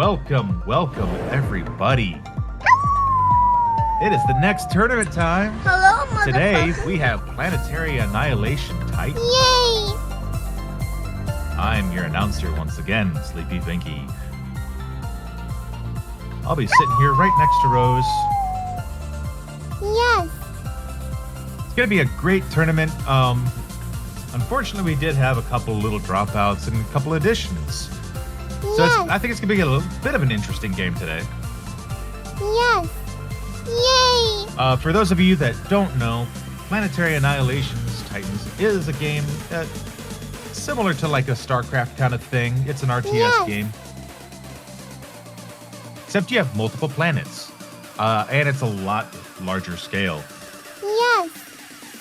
Welcome, everybody. It is the next tournament time. Hello, motherfucker. Today, we have Planetary Annihilation Titan. Yay! I'm your announcer once again, Sleepy Vinky. I'll be sitting here right next to Rose. Yes. It's going to be a great tournament. Unfortunately, we did have a couple little dropouts and a couple additions. So I think it's going to be a little bit of an interesting game today. Yes. Yay! For those of you that don't know, Planetary Annihilation's Titans is a game similar to like a StarCraft kind of thing. It's an RTS game. Except you have multiple planets. And it's a lot larger scale. Yes.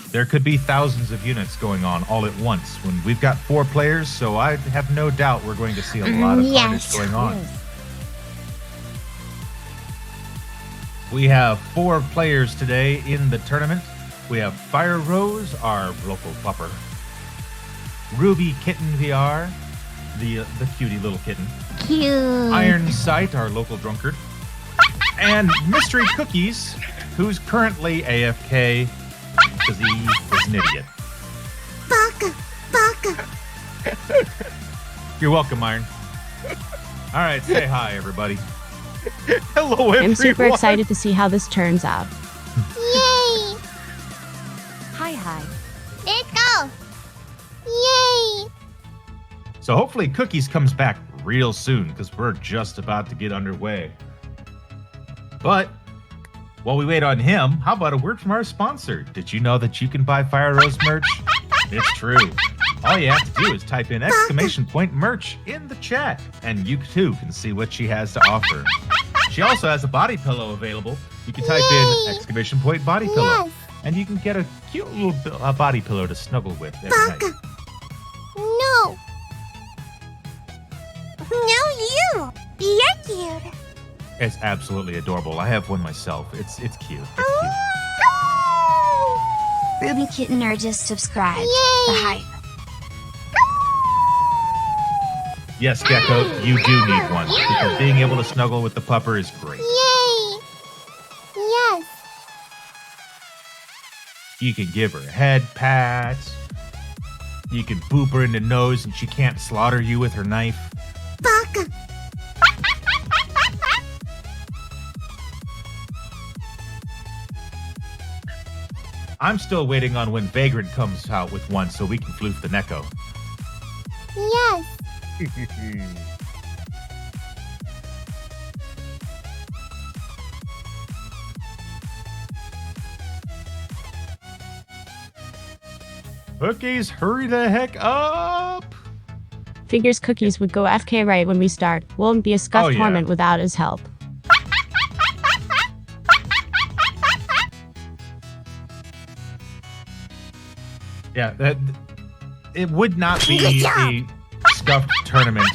There could be thousands of units going on all at once. When we've got 4 players, so I have no doubt we're going to see a lot of carnage going on. Yes. We have 4 players today in the tournament. We have FireRose, our local pupper. Ruby Kitten VR, the cutie little kitten. Cute. Ironsite, our local drunkard. And MysteryCookies, who's currently AFK because he is an idiot. Baka. You're welcome, Iron. All right, say hi, everybody. Hello, everyone. I'm super excited to see how this turns out. Yay! Hi. Let's go. Yay! So hopefully Cookies comes back real soon because we're just about to get underway. But while we wait on him, how about a word from our sponsor? Did you know that you can buy FireRose merch? It's true. All you have to do is type in !merch in the chat, and you too can see what she has to offer. She also has a body pillow available. You can type in !body pillow, and you can get a cute little body pillow to snuggle with every night. No. No, you. You're cute. It's absolutely adorable. I have one myself. It's cute. It's cute. Ruby Kitten or just subscribe. Yay! The hype. Yes, Gecko, you do need one because being able to snuggle with the pupper is great. Yay! Yes. You can give her head pats. You can boop her in the nose and she can't slaughter you with her knife. Baka. I'm still waiting on when Vagrant comes out with one so we can floof the Neko. Yes. Cookies, hurry the heck up! Figures Cookies would go FK right when we start. Won't be a scuffed tournament without his help. Yeah, it would not be a scuffed tournament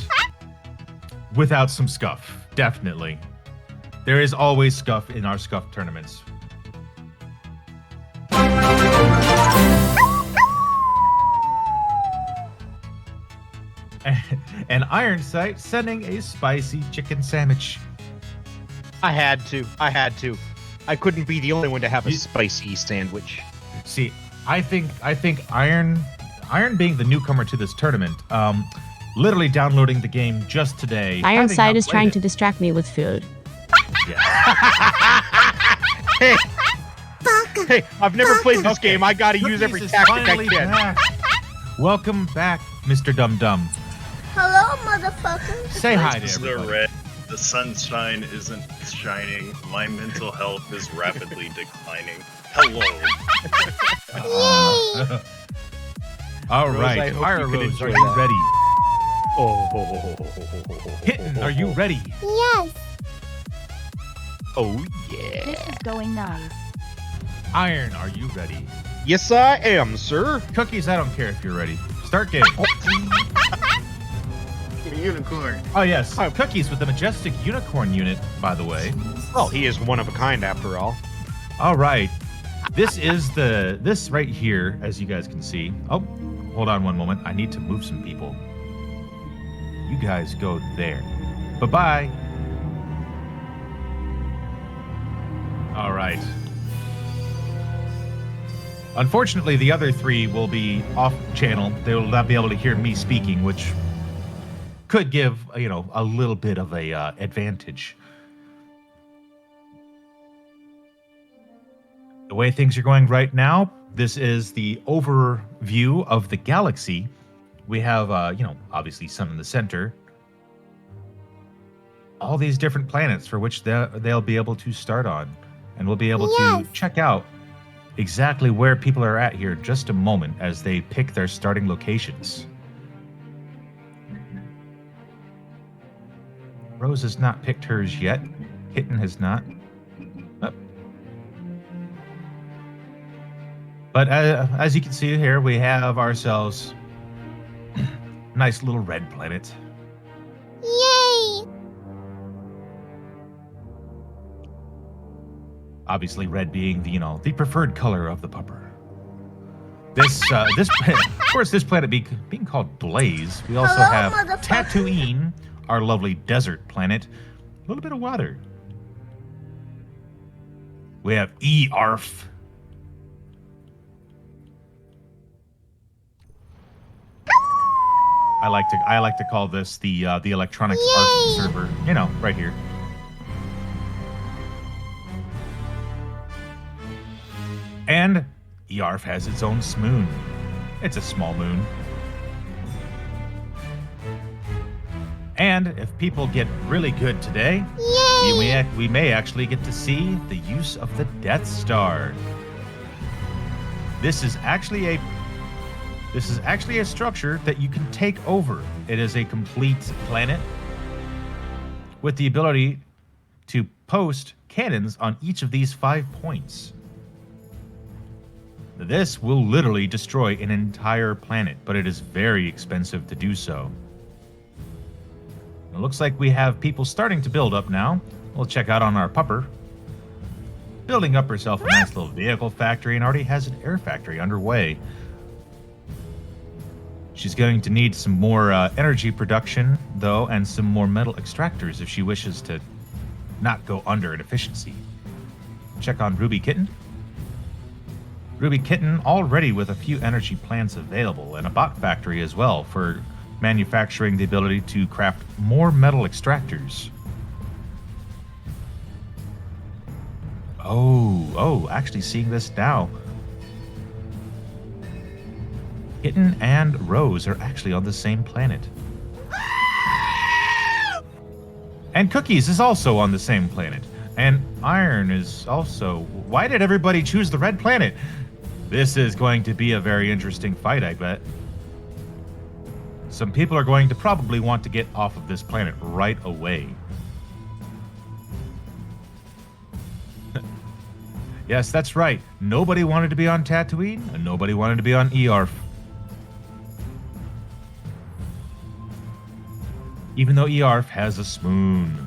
without some scuff. Definitely. There is always scuff in our scuffed tournaments. And Ironsite sending a spicy chicken sandwich. I had to. I couldn't be the only one to have a spicy sandwich. See, I think Iron being the newcomer to this tournament, literally downloading the game just today. Ironside is trying to distract me with food. Yeah. Hey, I've never played this game. I gotta use every tactic I can. Back. Welcome back, Mr. Dum Dum. Hello, motherfucker. Say hi to The everybody. red. The sunshine isn't shining. My mental health is rapidly declining. Hello. Yay! All Rose, right, I hope Fire you can Rose, enjoy are you that. ready? Oh. Kitten, are you ready? Yes. Oh yeah. This is going nice. Iron, are you ready? Yes, I am, sir. Cookies, I don't care if you're ready. Start game. Unicorn. Oh yes, Cookies with the majestic unicorn unit, by the way. Well, he is one of a kind after all. All right, this right here, as you guys can see. Oh, hold on one moment. I need to move some people. You guys go there. Bye-bye. All right. Unfortunately, the other three will be off channel. They will not be able to hear me speaking, which could give, a little bit of a advantage. The way things are going right now, this is the overview of the galaxy. We have, obviously sun in the center. All these different planets for which they'll be able to start on. And we'll be able to check out exactly where people are at here in just a moment as they pick their starting locations. Rose has not picked hers yet. Kitten has not. Oh. But as you can see here, we have ourselves a nice little red planet. Yay! Obviously, red being the preferred color of the pupper. This of course, this planet being called Blaze. We also Hello, have motherfucker. Tatooine, our lovely desert planet. A little bit of water. We have Earth. I like to call this the electronics art server. Right here. And Earth has its own smoon. It's a small moon. And if people get really good today, we may actually get to see the use of the Death Star. This is actually a structure that you can take over. It is a complete planet with the ability to post cannons on each of these 5 points. This will literally destroy an entire planet, but it is very expensive to do so. It looks like we have people starting to build up now. We'll check out on our pupper. Building up herself a nice little vehicle factory and already has an air factory underway. She's going to need some more energy production, though, and some more metal extractors if she wishes to not go under in efficiency. Check on Ruby Kitten. Ruby Kitten already with a few energy plants available and a bot factory as well for manufacturing the ability to craft more metal extractors. Oh, actually seeing this now. Kitten and Rose are actually on the same planet. And Cookies is also on the same planet. And Iron is also... Why did everybody choose the red planet? This is going to be a very interesting fight, I bet. Some people are going to probably want to get off of this planet right away. Yes, that's right. Nobody wanted to be on Tatooine, and nobody wanted to be on Earth. Even though Earth has a smoon.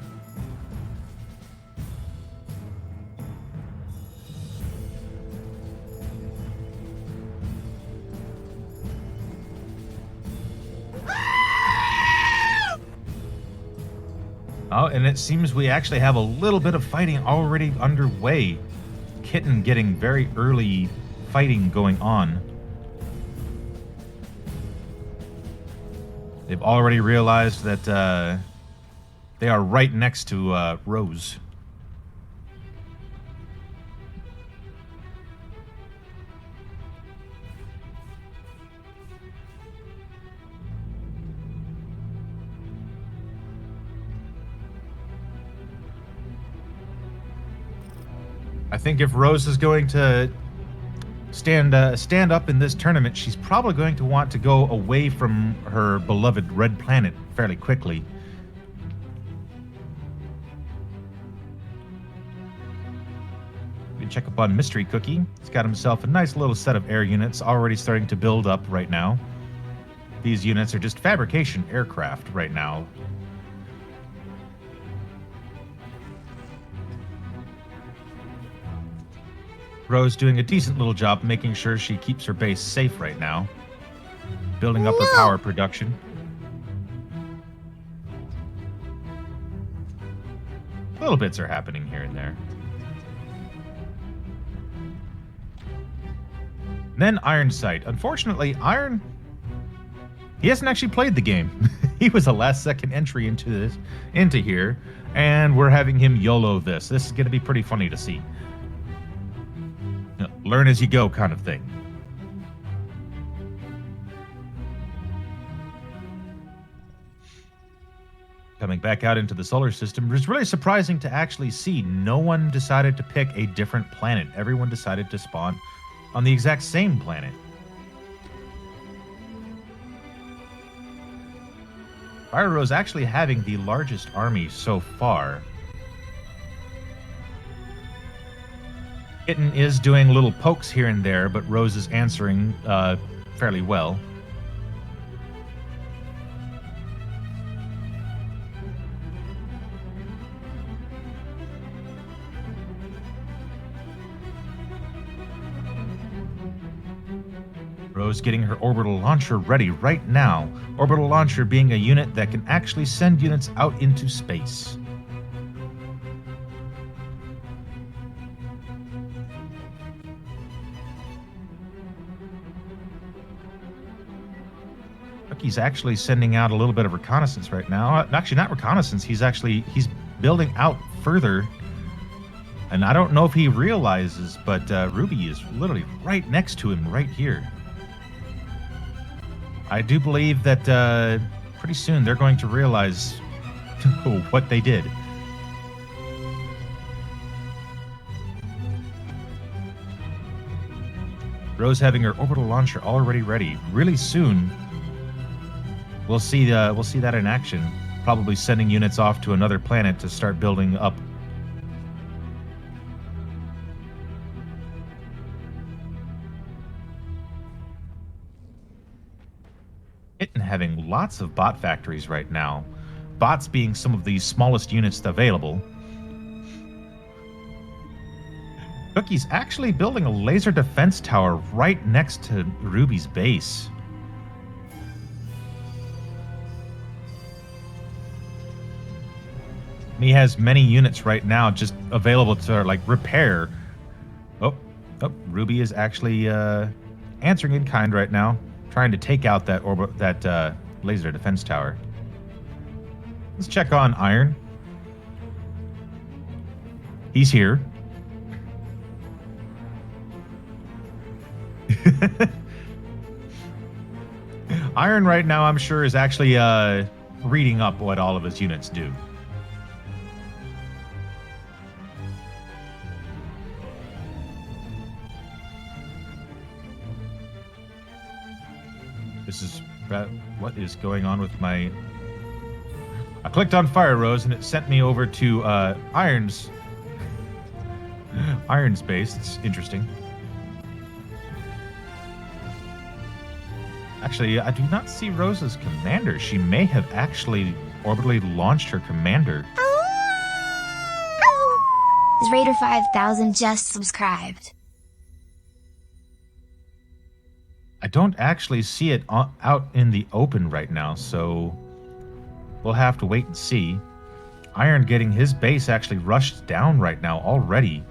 Oh, and it seems we actually have a little bit of fighting already underway. Kitten getting very early fighting going on. They've already realized that they are right next to Rose. I think if Rose is going to stand up in this tournament, she's probably going to want to go away from her beloved red planet fairly quickly. We can check up on Mystery Cookie. He's got himself a nice little set of air units already starting to build up right now. These units are just fabrication aircraft right now. Rose doing a decent little job making sure she keeps her base safe right now. Building up her power production. Little bits are happening here and there. Then Ironsite. Unfortunately, he hasn't actually played the game. He was a last-second entry into here, and we're having him YOLO this. This is going to be pretty funny to see. Learn as you go kind of thing. Coming back out into the solar system, it was really surprising to actually see no one decided to pick a different planet. Everyone decided to spawn on the exact same planet. FireRose actually having the largest army so far. Kitten is doing little pokes here and there, but Rose is answering fairly well. Rose getting her orbital launcher ready right now. Orbital launcher being a unit that can actually send units out into space. He's actually sending out a little bit of reconnaissance right now. Actually, not reconnaissance. He's building out further. And I don't know if he realizes, but Ruby is literally right next to him right here. I do believe that pretty soon they're going to realize what they did. Rose having her orbital launcher already ready. Really soon, we'll see that in action. Probably sending units off to another planet to start building up. And having lots of bot factories right now. Bots being some of the smallest units available. Cookie's actually building a laser defense tower right next to Ruby's base. He has many units right now just available to repair. Oh, Ruby is actually answering in kind right now, trying to take out that laser defense tower. Let's check on Iron. He's here. Iron right now, I'm sure, is actually reading up what all of his units do. This is what is going on with my... I clicked on FireRose and it sent me over to Iron's base. It's interesting. Actually, I do not see Rose's commander. She may have actually orbitally launched her commander. Raider 5000 just subscribed. I don't actually see it out in the open right now, so we'll have to wait and see. Iron getting his base actually rushed down right now already.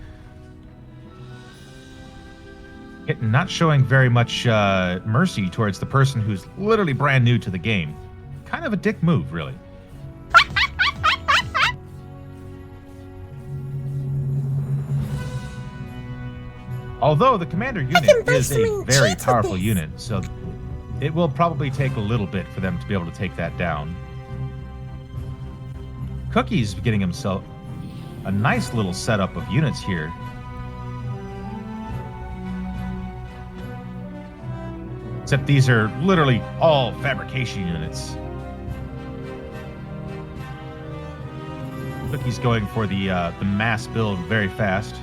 Not showing very much mercy towards the person who's literally brand new to the game. Kind of a dick move, really. Although the commander unit is a very powerful unit, so it will probably take a little bit for them to be able to take that down. Cookie's getting himself a nice little setup of units here. Except these are literally all fabrication units. Cookie's going for the mass build very fast.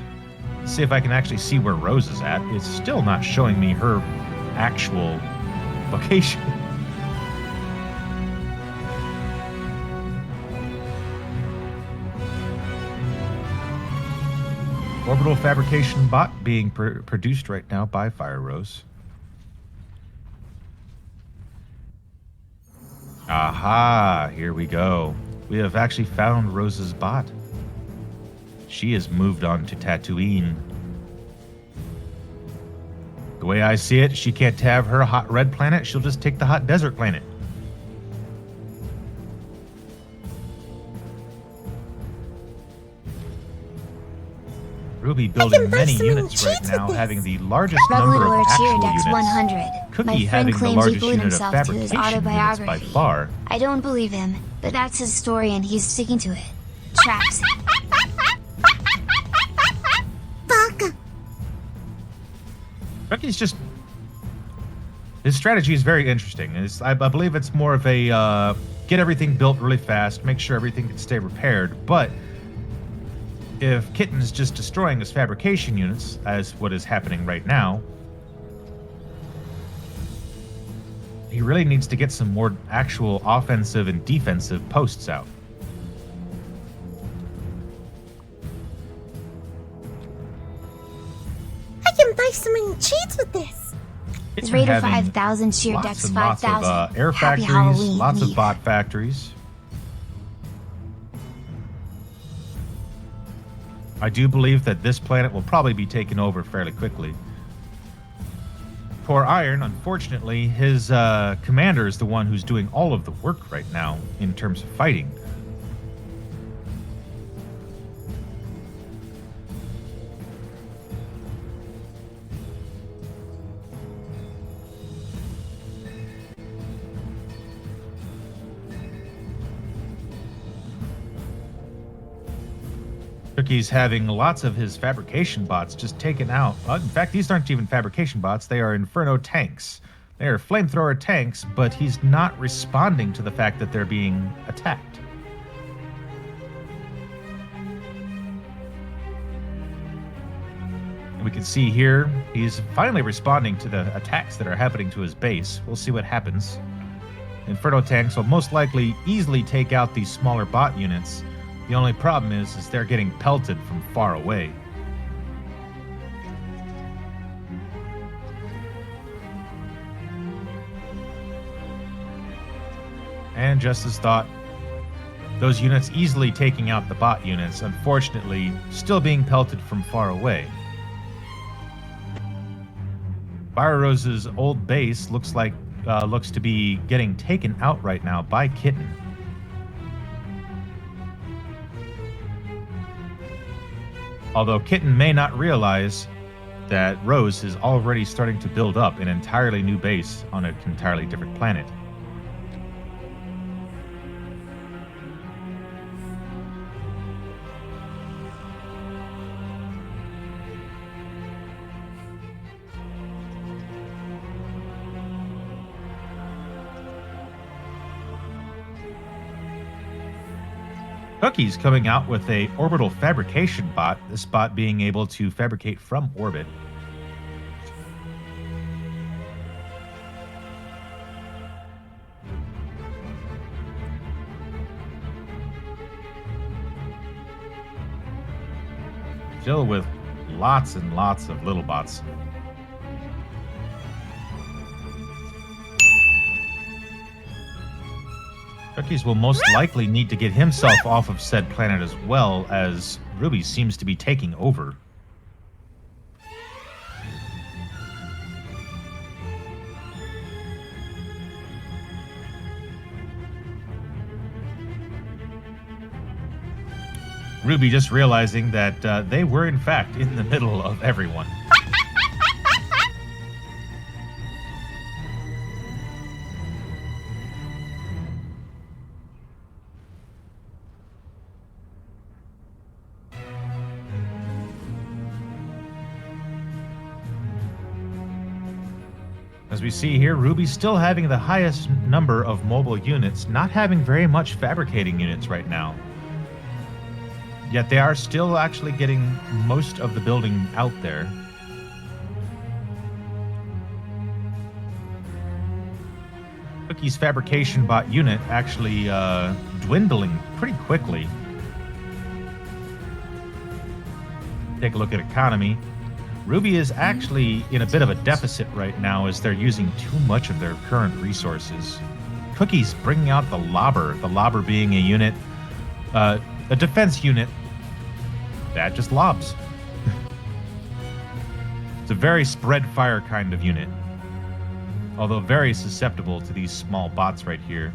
Let's see if I can actually see where Rose is at. It's still not showing me her actual location. Orbital fabrication bot being produced right now by FireRose. Aha, here we go. We have actually found Rose's bot. She has moved on to Tatooine. The way I see it, she can't have her hot red planet. She'll just take the hot desert planet. Ruby building many units right now, having the largest number of actual units. 100. Cookie My friend having the claims he largest glued unit of himself to his fabrication units by autobiography. far. I don't believe him, but that's his story and he's sticking to it. Traps. Fuck. Cookie's just... His strategy is very interesting. I believe it's more of a get everything built really fast, make sure everything can stay repaired, but if Kitten's just destroying his fabrication units, as what is happening right now, he really needs to get some more actual offensive and defensive posts out. I can buy so many cheats with this. Kitten Raider having 5000, Sheer lots Dex and lots of 5000. air Happy factories, Halloween, lots of Eve. bot factories. I do believe that this planet will probably be taken over fairly quickly. Poor Iron, unfortunately, his commander is the one who's doing all of the work right now in terms of fighting. Cookie's having lots of his fabrication bots just taken out. In fact, these aren't even fabrication bots. They are Inferno tanks. They are flamethrower tanks, but he's not responding to the fact that they're being attacked. And we can see here, he's finally responding to the attacks that are happening to his base. We'll see what happens. Inferno tanks will most likely easily take out these smaller bot units. The only problem is they're getting pelted from far away. And just as thought, those units easily taking out the bot units, unfortunately, still being pelted from far away. FireRose's old base looks to be getting taken out right now by Kitten. Although Kitten may not realize that Rose is already starting to build up an entirely new base on an entirely different planet. Cookie's coming out with a orbital fabrication bot, this bot being able to fabricate from orbit. Still with lots and lots of little bots. Cookies will most likely need to get himself off of said planet as well, as Ruby seems to be taking over. Ruby just realizing that they were in fact in the middle of everyone. As we see here, Ruby's still having the highest number of mobile units, not having very much fabricating units right now. Yet they are still actually getting most of the building out there. Cookie's fabrication bot unit actually dwindling pretty quickly. Take a look at economy. Ruby is actually in a bit of a deficit right now as they're using too much of their current resources. Cookie's bringing out the lobber being a unit, a defense unit that just lobs. It's a very spread fire kind of unit. Although very susceptible to these small bots right here.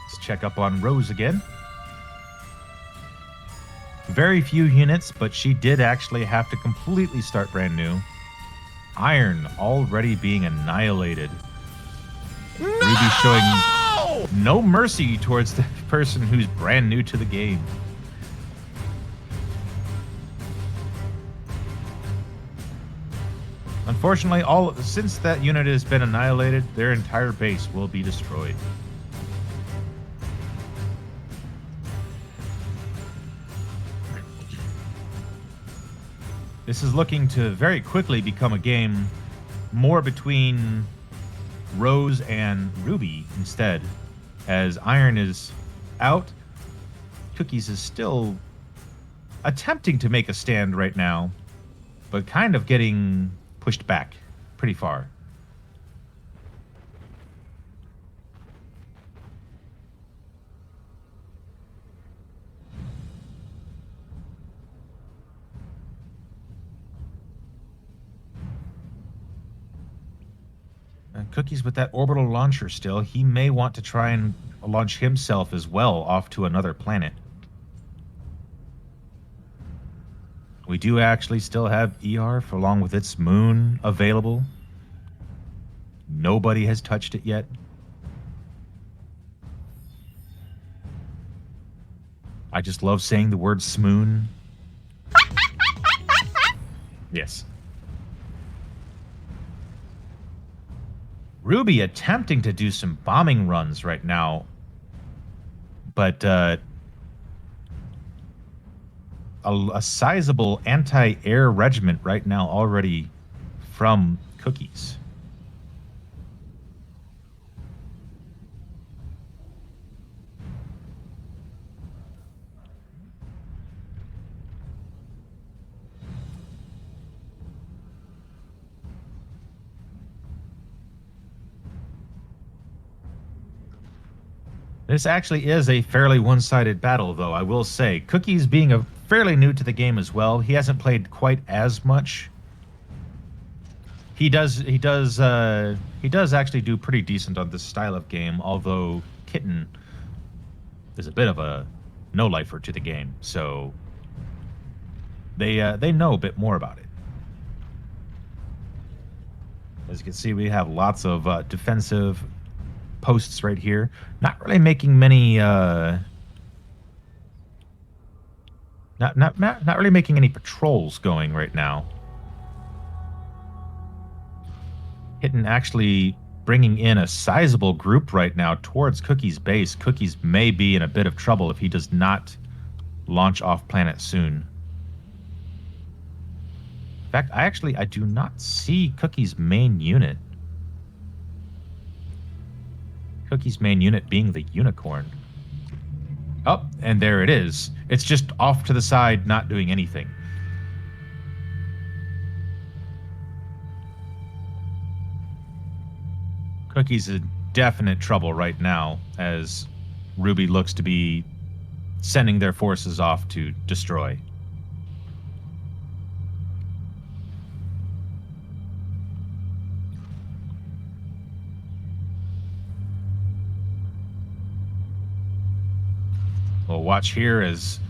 Let's check up on Rose again. Very few units, but she did actually have to completely start brand new. Iron already being annihilated. Ruby showing no mercy towards the person who's brand new to the game. Unfortunately, since that unit has been annihilated, their entire base will be destroyed. This is looking to very quickly become a game more between Rose and Ruby instead. As Iron is out, Cookies is still attempting to make a stand right now, but kind of getting pushed back pretty far. Cookies with that orbital launcher still. He may want to try and launch himself as well off to another planet. We do actually still have ER along with its moon available. Nobody has touched it yet. I just love saying the word smoon. Yes. Ruby attempting to do some bombing runs right now, but a sizable anti-air regiment right now already from Cookies. This actually is a fairly one-sided battle, though, I will say. Cookies being fairly new to the game as well. He hasn't played quite as much. He does actually do pretty decent on this style of game, although Kitten is a bit of a no-lifer to the game, so they know a bit more about it. As you can see, we have lots of defensive posts right here. Not really making many not really making any patrols going right now. Hitting actually bringing in a sizable group right now towards Cookie's base. Cookies may be in a bit of trouble if he does not launch off planet soon. In fact, I do not see Cookie's main unit. Cookie's main unit being the unicorn. Oh, and there it is. It's just off to the side, not doing anything. Cookie's in definite trouble right now, as Ruby looks to be sending their forces off to destroy. Well, watch here as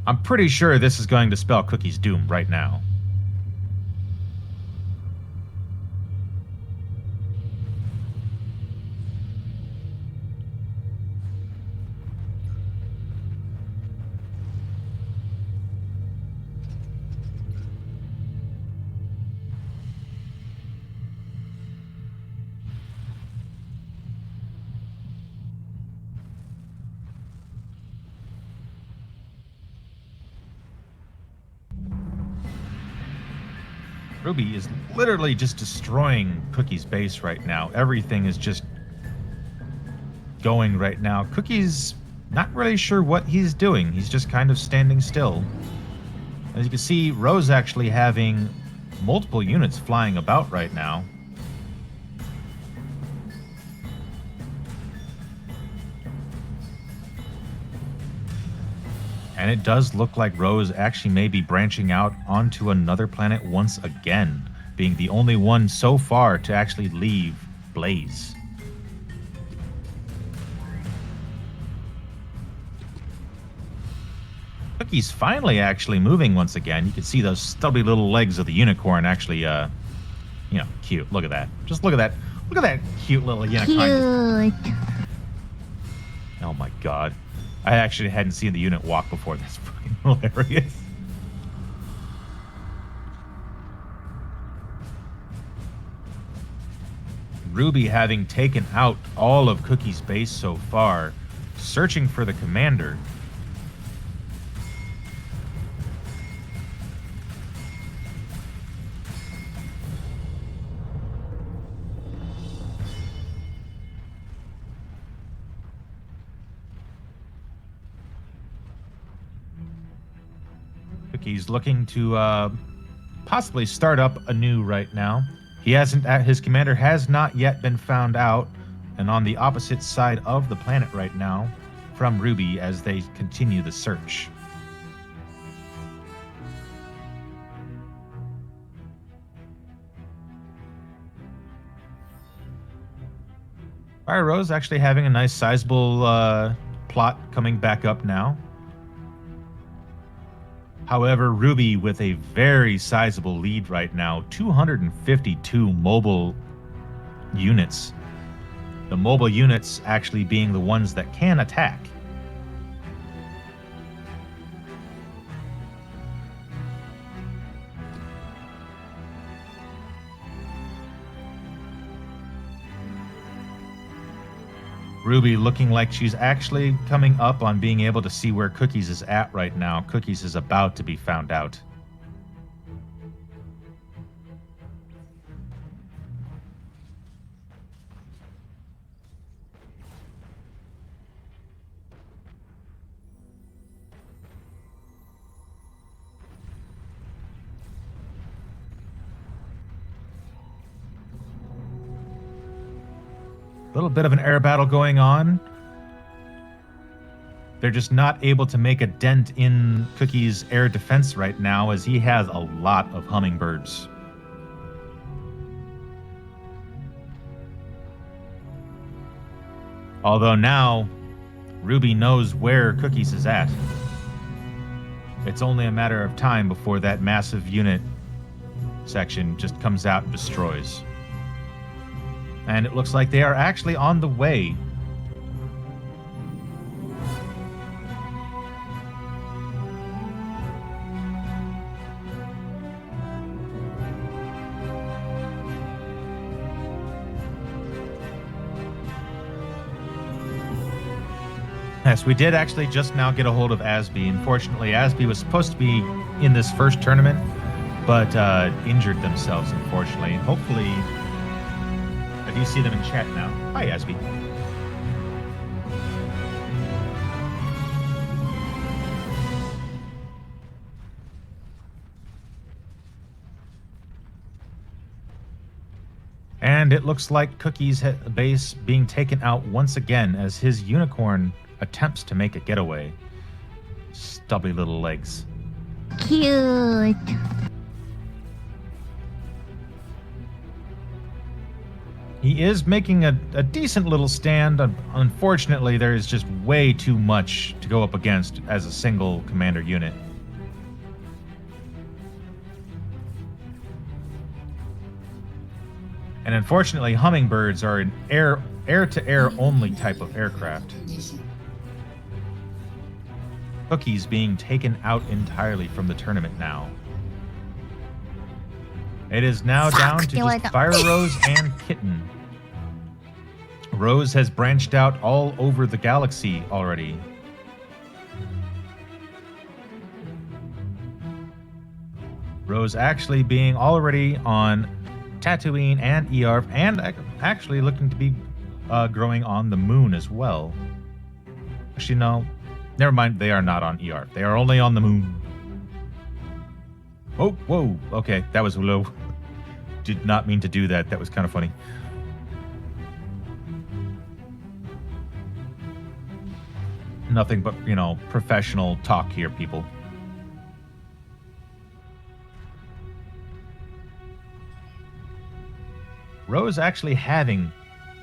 I'm pretty sure this is going to spell Cookie's doom right now. Ruby is literally just destroying Cookie's base right now. Everything is just going right now. Cookie's not really sure what he's doing. He's just kind of standing still. As you can see, Rose actually having multiple units flying about right now. And it does look like Rose actually may be branching out onto another planet once again, being the only one so far to actually leave Blaze. Cookie's finally actually moving once again. You can see those stubby little legs of the unicorn actually, cute. Look at that. Just look at that. Look at that cute little unicorn. Cute. Oh my god. I actually hadn't seen the unit walk before. That's fucking hilarious. Ruby, having taken out all of Cookie's base so far, searching for the commander. He's looking to possibly start up anew right now. He hasn't. His commander has not yet been found out, and on the opposite side of the planet right now from Ruby as they continue the search. FireRose actually having a nice sizable plot coming back up now. However, Ruby with a very sizable lead right now, 252 mobile units. The mobile units actually being the ones that can attack. Ruby looking like she's actually coming up on being able to see where Cookies is at right now. Cookies is about to be found out. Little bit of an air battle going on. They're just not able to make a dent in Cookie's air defense right now as he has a lot of hummingbirds. Although now, Ruby knows where Cookies is at. It's only a matter of time before that massive unit section just comes out and destroys. And it looks like they are actually on the way. Yes, we did actually just now get a hold of Asby. Unfortunately, Asby was supposed to be in this first tournament, but injured themselves, unfortunately. Hopefully... You see them in chat now. Hi, Asby. And it looks like Cookie's base being taken out once again as his unicorn attempts to make a getaway. Stubby little legs. Cute. He is making a decent little stand. Unfortunately, there is just way too much to go up against as a single commander unit. And unfortunately, hummingbirds are an air-to-air only type of aircraft. Cookies being taken out entirely from the tournament now. It is now down to just FireRose and Kitten. Rose has branched out all over the galaxy already. Rose actually being already on Tatooine and Earth, and actually looking to be growing on the moon as well. Actually, no. Never mind, they are not on Earth. They are only on the moon. Oh, whoa. Okay, that was low. Did not mean to do that. That was kind of funny. Nothing but, professional talk here, people. Rose actually having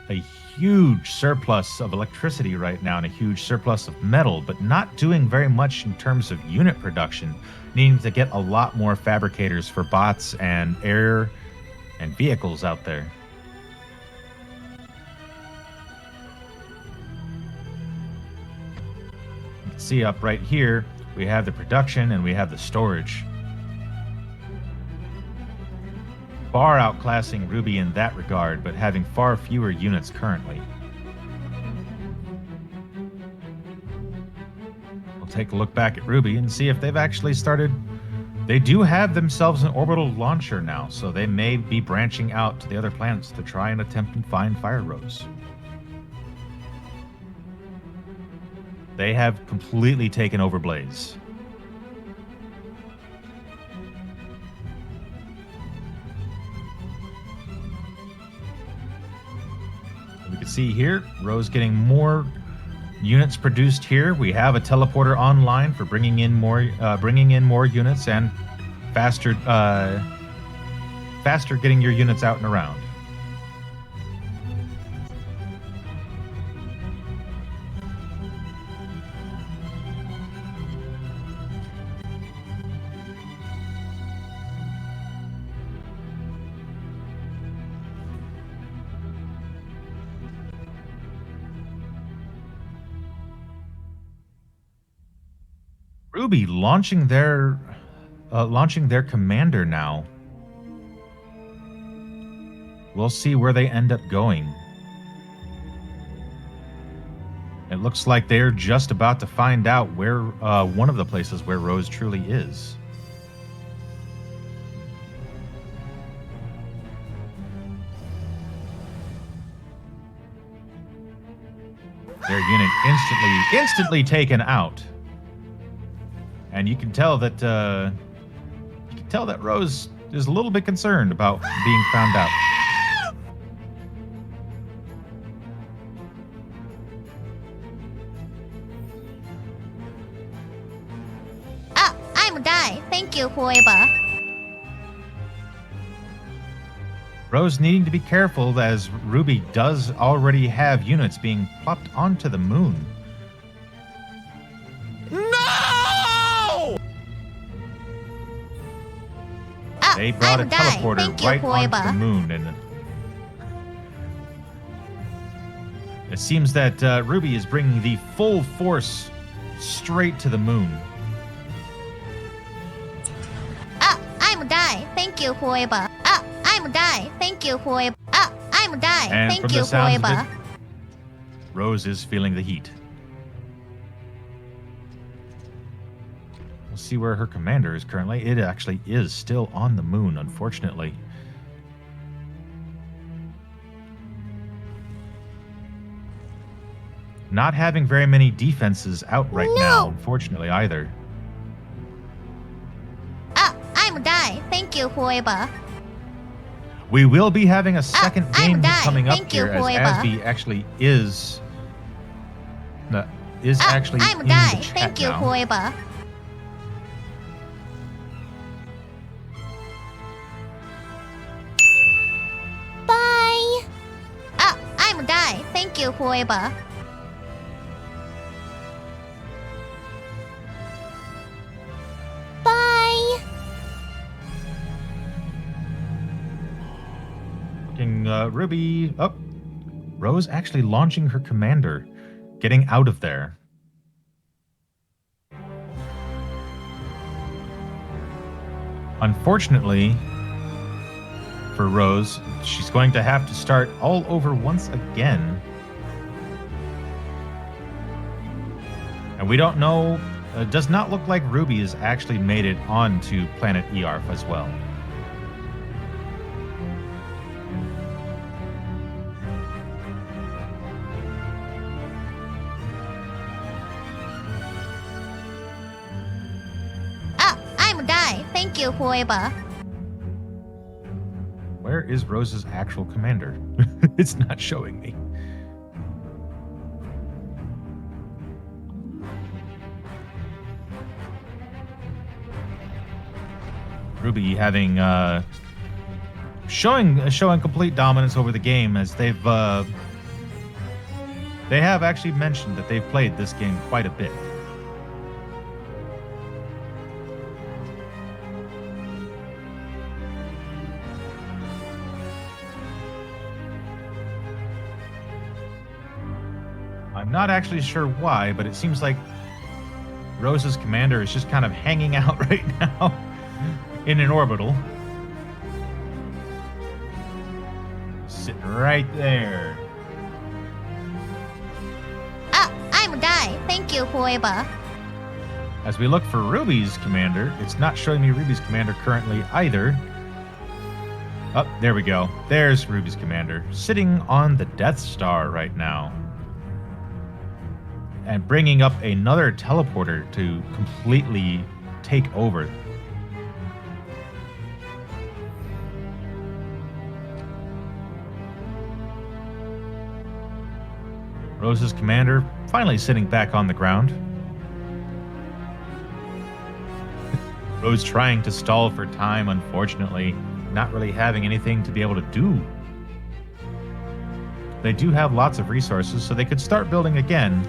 a huge surplus of electricity right now and a huge surplus of metal, but not doing very much in terms of unit production, needing to get a lot more fabricators for bots and air and vehicles out there. You can see up right here, we have the production and we have the storage. Far outclassing Ruby in that regard, but having far fewer units currently. We'll take a look back at Ruby and see if they've actually started. They do have themselves an orbital launcher now, so they may be branching out to the other planets to try and attempt and find FireRose. They have completely taken over Blaze. We can see here, Rose getting more units produced here. We have a teleporter online for bringing in more units and faster getting your units out and around. Ruby launching their commander now. We'll see where they end up going. It looks like they're just about to find out where one of the places where Rose truly is. Their unit instantly taken out. And you can tell that Rose is a little bit concerned about being found out. Ah, I'm die. Thank you, whoever. Rose needing to be careful as Ruby does already have units being plopped onto the moon. They brought a teleporter right onto the moon, and it seems that Ruby is bringing the full force straight to the moon. Ah, I'm die. Thank you, whoever. Ah, I'm die. Thank you, whoever. Ah, I'm die. And Thank from you, the sounds of whoever. it, Rose is feeling the heat. We'll see where her commander is currently. It actually is still on the moon, unfortunately. Not having very many defenses out right now, unfortunately, either. Ah, I'm die. Thank you, whoever. We will be having a second game coming up Thank you, here, as whoever. Asby actually is actually I'm in die. the chat Thank you, now. whoever. Bye. Ah, I'm die. Thank you, whoever. Bye. Looking, Ruby. Oh, Rose actually launching her commander, getting out of there. Unfortunately for Rose, she's going to have to start all over once again. And we don't know, it does not look like Ruby has actually made it onto planet Earth as well. Ah, I'm die. Thank you, whoever. Where is Rose's actual commander? It's not showing me. Ruby having showing complete dominance over the game, as they have actually mentioned that they've played this game quite a bit. I'm not actually sure why, but it seems like Rose's commander is just kind of hanging out right now in an orbital. Sitting right there. I'm a guy. Thank you, whoever. As we look for Ruby's commander, it's not showing me Ruby's commander currently either. Oh, there we go. There's Ruby's commander, sitting on the Death Star right now. And bringing up another teleporter to completely take over. Rose's commander finally sitting back on the ground. Rose trying to stall for time, unfortunately, not really having anything to be able to do. They do have lots of resources, so they could start building again.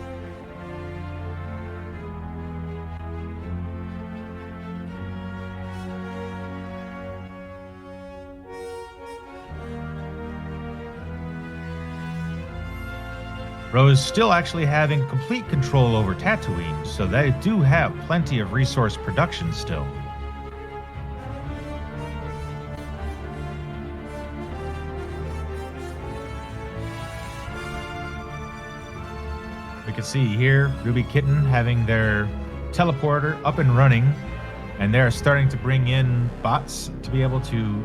Rose still actually having complete control over Tatooine, so they do have plenty of resource production still. We can see here Ruby Kitten having their teleporter up and running, and they're starting to bring in bots to be able to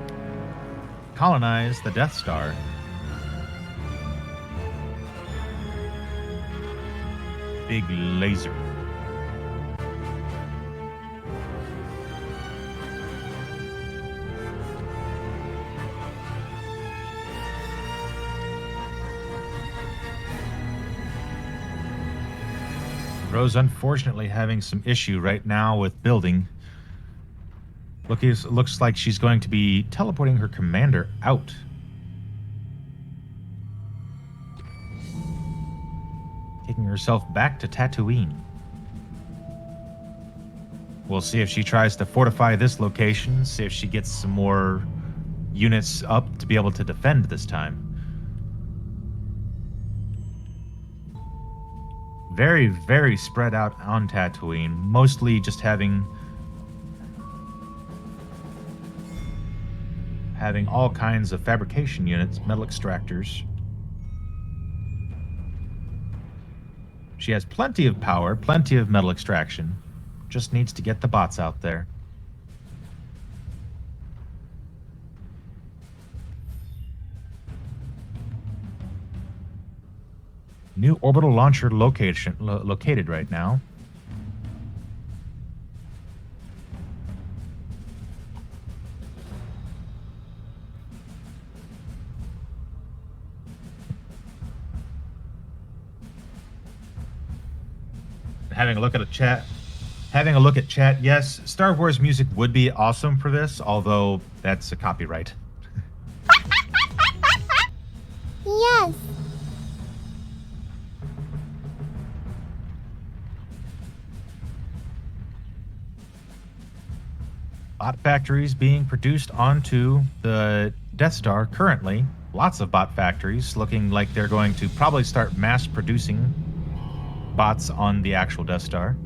colonize the Death Star. Big laser. Rose unfortunately having some issue right now with building. Looks like she's going to be teleporting her commander out. Taking herself back to Tatooine. We'll see if she tries to fortify this location, see if she gets some more units up to be able to defend this time. Very, very spread out on Tatooine, mostly just having all kinds of fabrication units, metal extractors. She has plenty of power, plenty of metal extraction. Just needs to get the bots out there. New orbital launcher located right now. Having a look at chat. Yes, Star Wars music would be awesome for this, although that's a copyright. Yes. Bot factories being produced onto the Death Star currently. Lots of bot factories looking like they're going to probably start mass producing bots on the actual Death Star.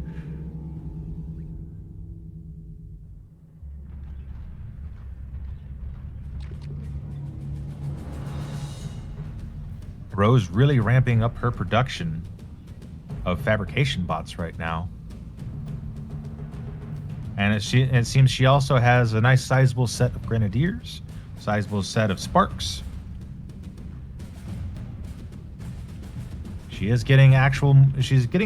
Rose really ramping up her production of fabrication bots right now. And it seems she also has a nice sizable set of grenadiers, sizable set of sparks. She's getting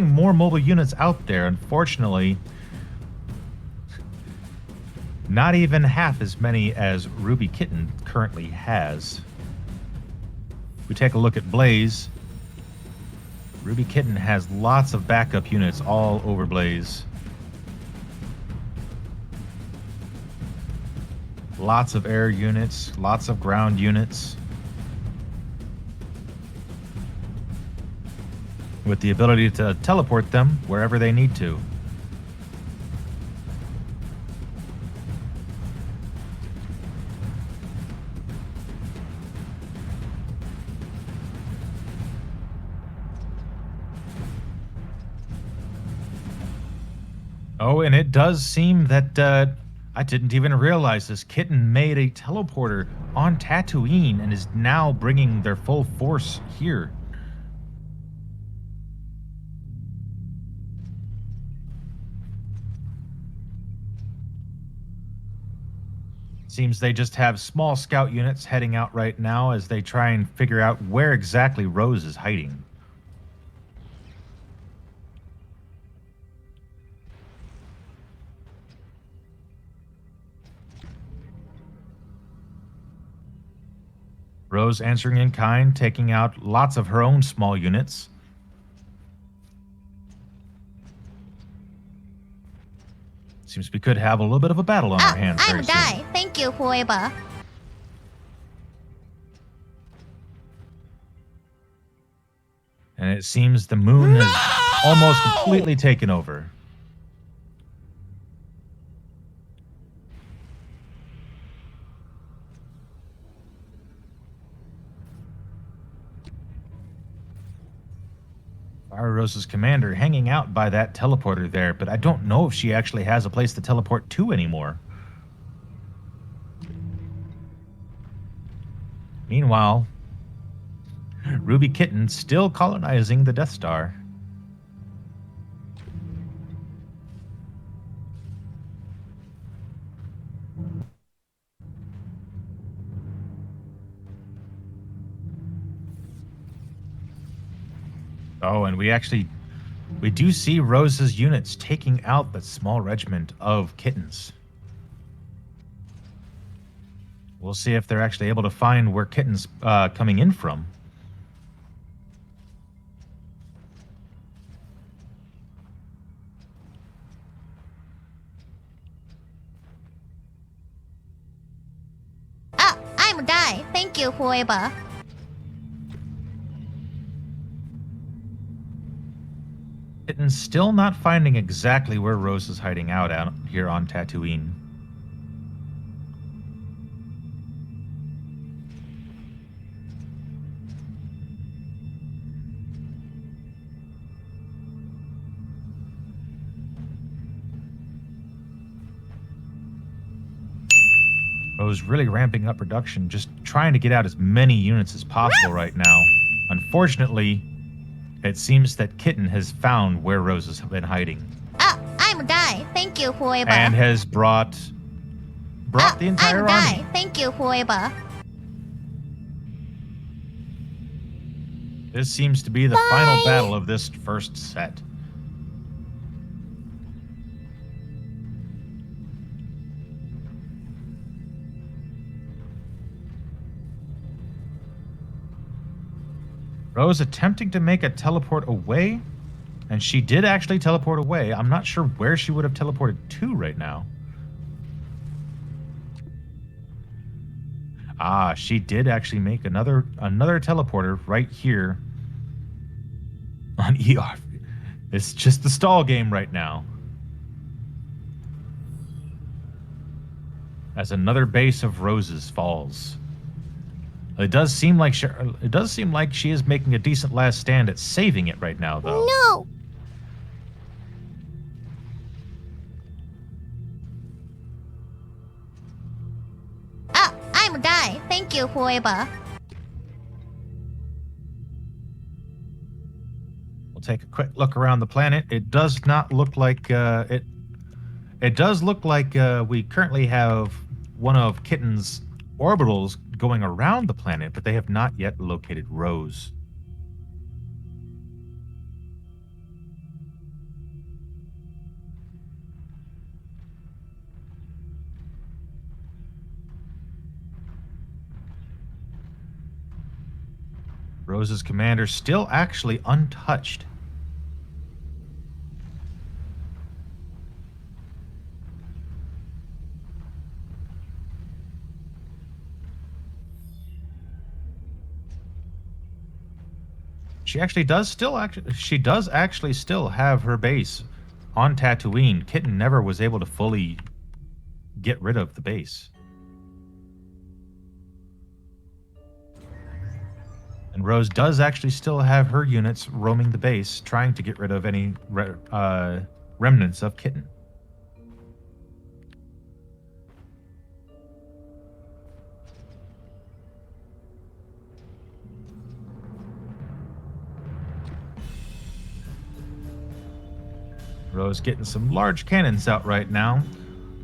more mobile units out there. Unfortunately, not even half as many as Ruby Kitten currently has. We take a look at Blaze. Ruby Kitten has lots of backup units all over Blaze. Lots of air units, lots of ground units. With the ability to teleport them wherever they need to. Oh, and it does seem that I didn't even realize this. Kitten made a teleporter on Tatooine and is now bringing their full force here. Seems they just have small scout units heading out right now as they try and figure out where exactly Rose is hiding. Rose answering in kind, taking out lots of her own small units. Seems we could have a little bit of a battle on our hands very soon. I'm die. Thank you, whoever. And it seems the moon is almost completely taken over. FireRose's commander hanging out by that teleporter there, but I don't know if she actually has a place to teleport to anymore. Meanwhile, Ruby Kitten still colonizing the Death Star. Oh, and we do see Rose's units taking out that small regiment of kittens. We'll see if they're actually able to find where Kitten's coming in from. I'm die. Thank you, whoever. Kitten's still not finding exactly where Rose is hiding out here on Tatooine. Rose really ramping up production, just trying to get out as many units as possible right now. Unfortunately, it seems that Kitten has found where Rose has been hiding. I'm die. Thank you, whoever. And has brought the entire I'm army. die. Thank you, whoever. This seems to be the final battle of this first set. Rose attempting to make a teleport away, and she did actually teleport away. I'm not sure where she would have teleported to right now. Ah, she did actually make another teleporter right here on ER. It's just the stall game right now. As another base of Roses falls. It does seem like she is making a decent last stand at saving it right now, though. No. I'm die. Thank you, whoever. We'll take a quick look around the planet. It does not look like it. It does look like we currently have one of Kitten's orbitals going around the planet, but they have not yet located Rose. Rose's commander still actually untouched. She actually does still have her base on Tatooine. Kitten never was able to fully get rid of the base. And Rose does actually still have her units roaming the base, trying to get rid of any remnants of Kitten. Rose getting some large cannons out right now.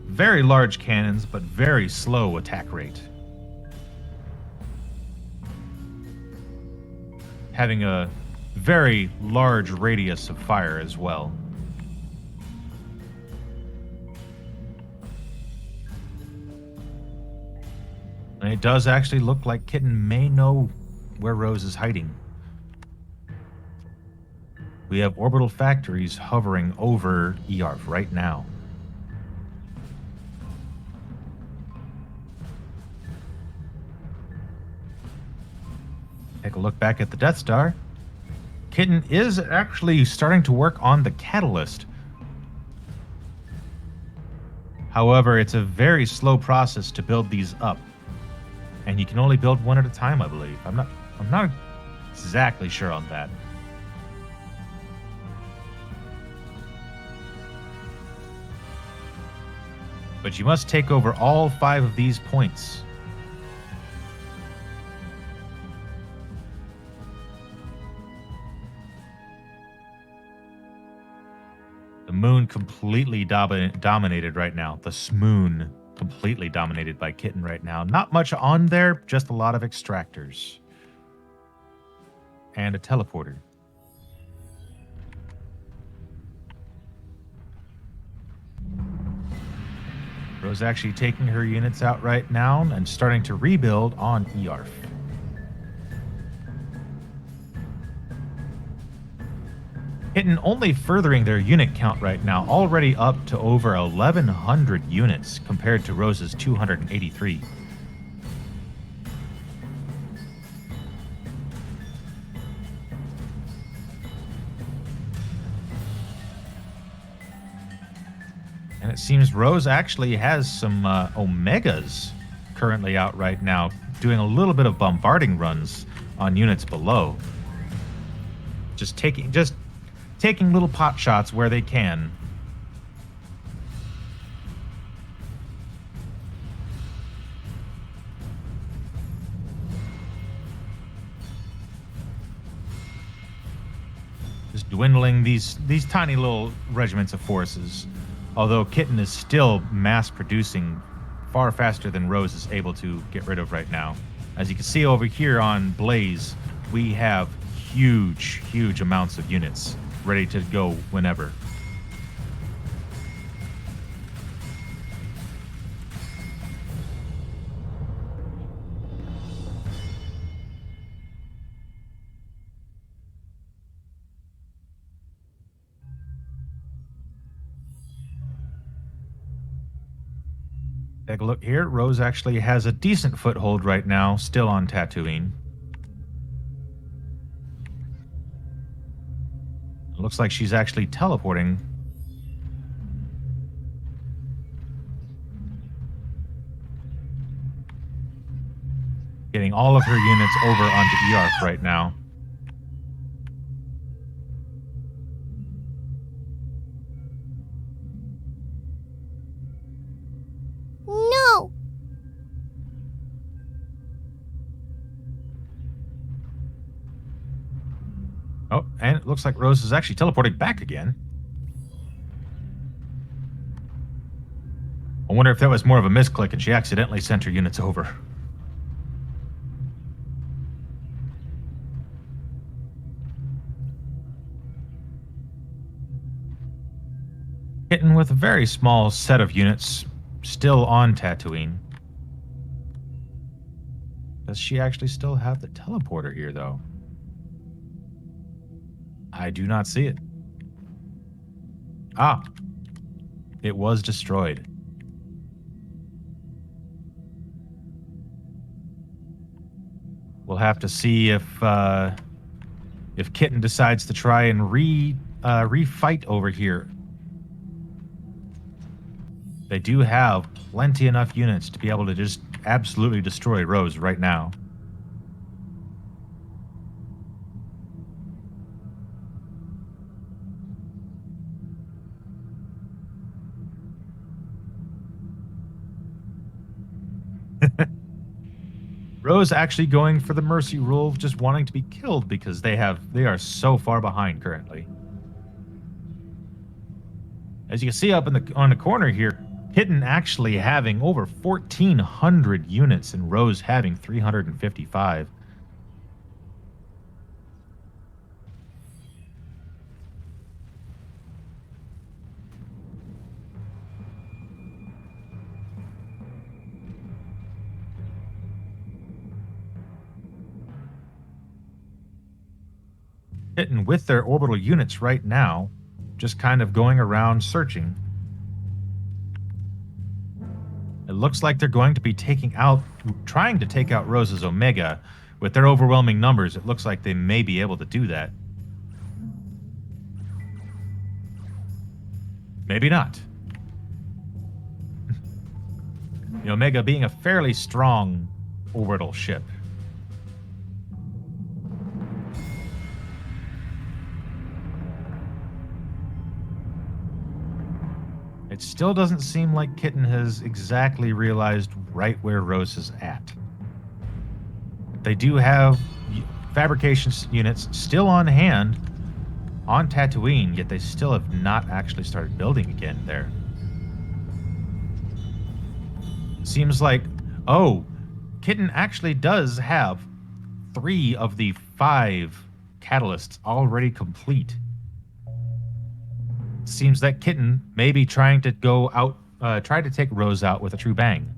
Very large cannons, but very slow attack rate. Having a very large radius of fire as well. And it does actually look like Kitten may know where Rose is hiding. We have orbital factories hovering over Earth right now. Take a look back at the Death Star. Kitten is actually starting to work on the catalyst. However, it's a very slow process to build these up. And you can only build one at a time, I believe. I'm not exactly sure on that. But you must take over all 5 of these points. The moon completely dominated right now. The Smoon completely dominated by Kitten right now. Not much on there, just a lot of extractors. And a teleporter. Rose actually taking her units out right now and starting to rebuild on Earth. Kitten only furthering their unit count right now, already up to over 1,100 units compared to Rose's 283. And it seems Rose actually has some Omegas currently out right now, doing a little bit of bombarding runs on units below. Just taking little pot shots where they can. Just dwindling these tiny little regiments of forces. Although Kitten is still mass producing far faster than Rose is able to get rid of right now. As you can see over here on Blaze, we have huge amounts of units ready to go whenever. Take a look here. Rose actually has a decent foothold right now, still on Tatooine. It looks like she's actually teleporting. Getting all of her units over onto Earth right now. No! Oh, and it looks like Rose is actually teleporting back again. I wonder if that was more of a misclick and she accidentally sent her units over. Kitten with a very small set of units still on Tatooine. Does she actually still have the teleporter here, though? I do not see it. Ah. It was destroyed. We'll have to see if if Kitten decides to try and refight over here. They do have plenty enough units to be able to just absolutely destroy Rose right now. Rose actually going for the mercy rule of just wanting to be killed because they are so far behind currently. As you can see up on the corner here, Kitten actually having over 1,400 units and Rose having 355. Kitten with their orbital units right now, just kind of going around searching. It looks like they're going to be trying to take out Rose's Omega. With their overwhelming numbers, it looks like they may be able to do that. Maybe not. The Omega being a fairly strong orbital ship. It still doesn't seem like Kitten has exactly realized right where Rose is at. They do have fabrication units still on hand on Tatooine, yet they still have not actually started building again there. Seems like, oh, Kitten actually does have 3 of the 5 catalysts already complete. Seems that Kitten may be trying to go out, try to take Rose out with a true bang.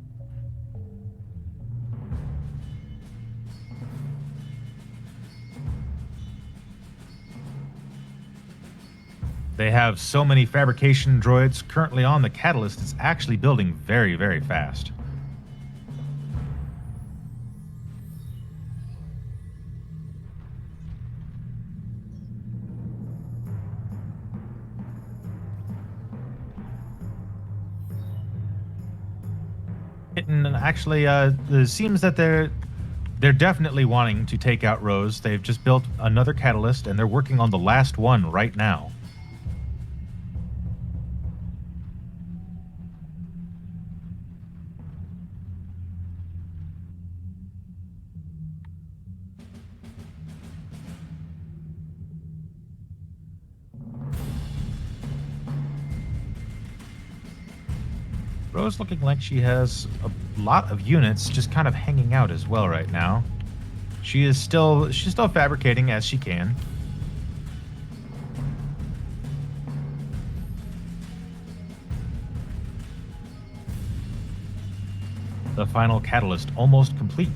They have so many fabrication droids currently on the catalyst, it's actually building very, very fast. Kitten actually, it seems that they're definitely wanting to take out Rose. They've just built another catalyst, and they're working on the last one right now. Rose looking like she has a lot of units just kind of hanging out as well right now. She's still fabricating as she can. The final catalyst almost complete.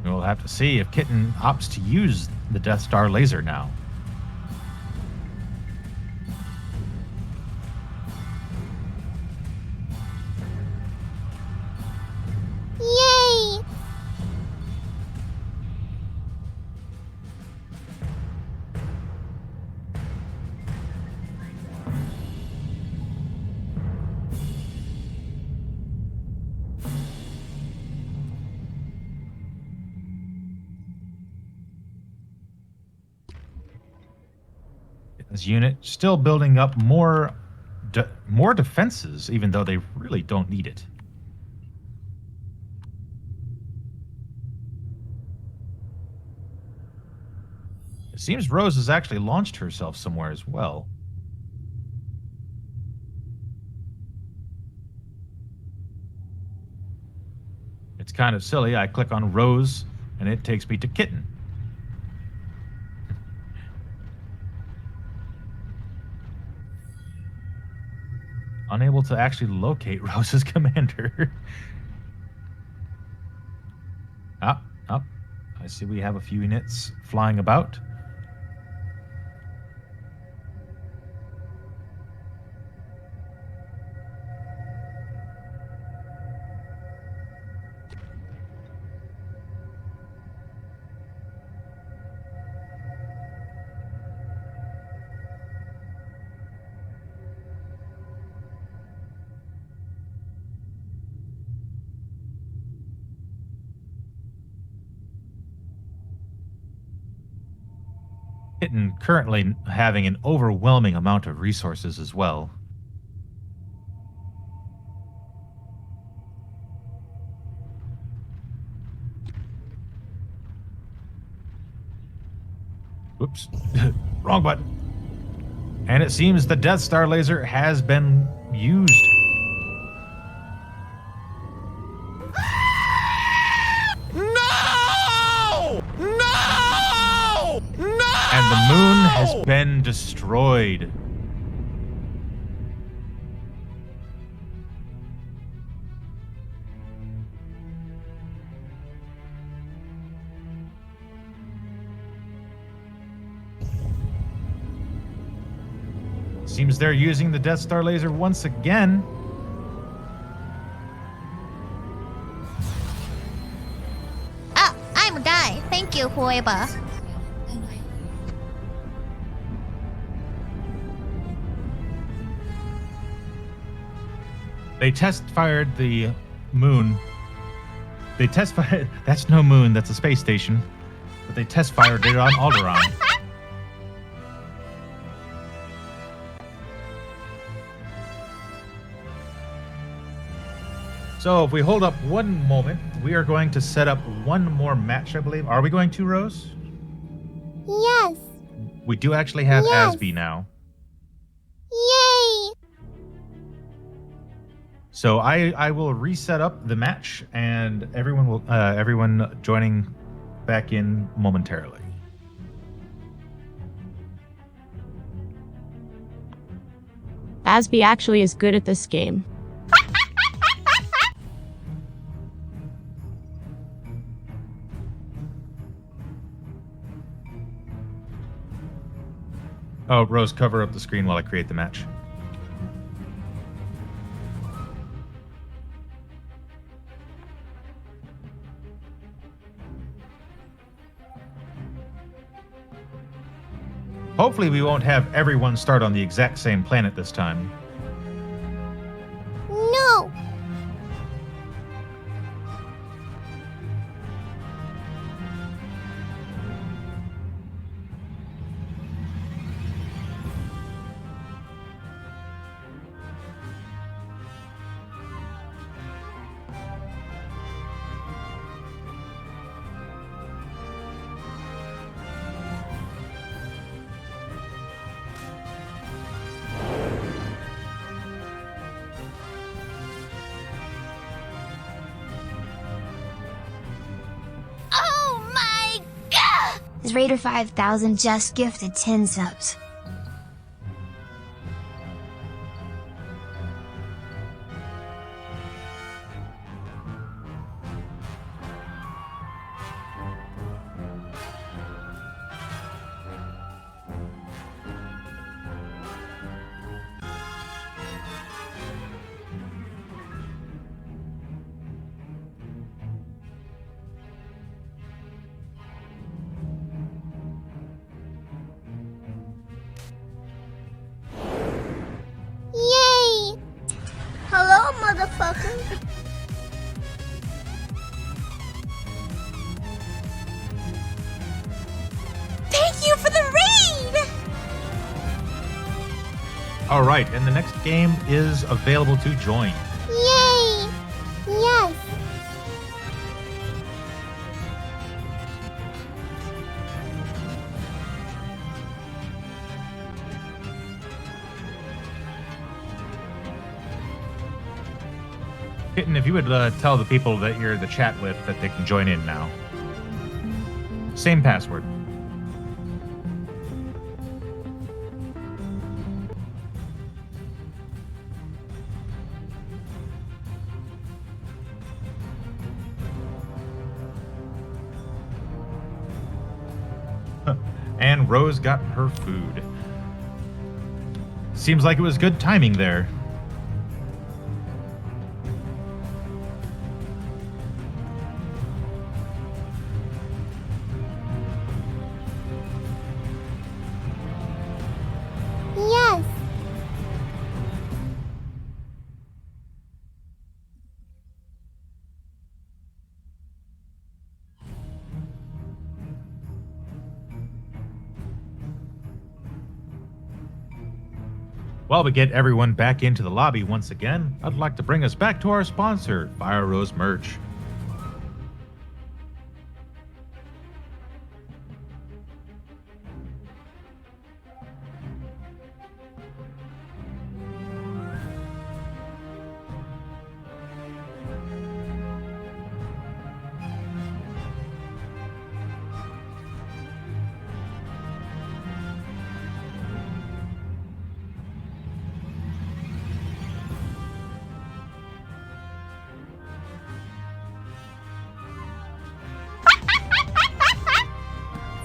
We'll have to see if Kitten opts to use the Death Star laser now. Yay! This unit still building up more defenses, even though they really don't need it. It seems Rose has actually launched herself somewhere as well. It's kind of silly. I click on Rose, and it takes me to Kitten. Unable to actually locate Rose's commander. I see we have a few units flying about. And currently having an overwhelming amount of resources as well. Oops. Wrong button. And it seems the Death Star laser has been used. No! No! No! And the moon has been destroyed. Seems they're using the Death Star laser once again. Ah, I'm a guy. Thank you, whoever. They test fired the moon. They test fired. That's no moon. That's a space station. But they test fired it on Alderaan. So if we hold up one moment, we are going to set up one more match, I believe. Are we going to, Rose? Yes. We do actually have Yes. Asby now. Yay! So I will reset up the match, and everyone joining back in momentarily. Asby actually is good at this game. Oh, Rose, cover up the screen while I create the match. Hopefully we won't have everyone start on the exact same planet this time. No! Oh my god! Raider 5000 just gifted 10 subs. Yay! Hello, motherfucker. Thank you for the raid! All right, and the next game is available to join. Yay! Yes. Kitten, if you would tell the people that you're the chat with that they can join in now. Same password. And Rose got her food. Seems like it was good timing there. Yes. While we get everyone back into the lobby once again, I'd like to bring us back to our sponsor, FireRose Merch.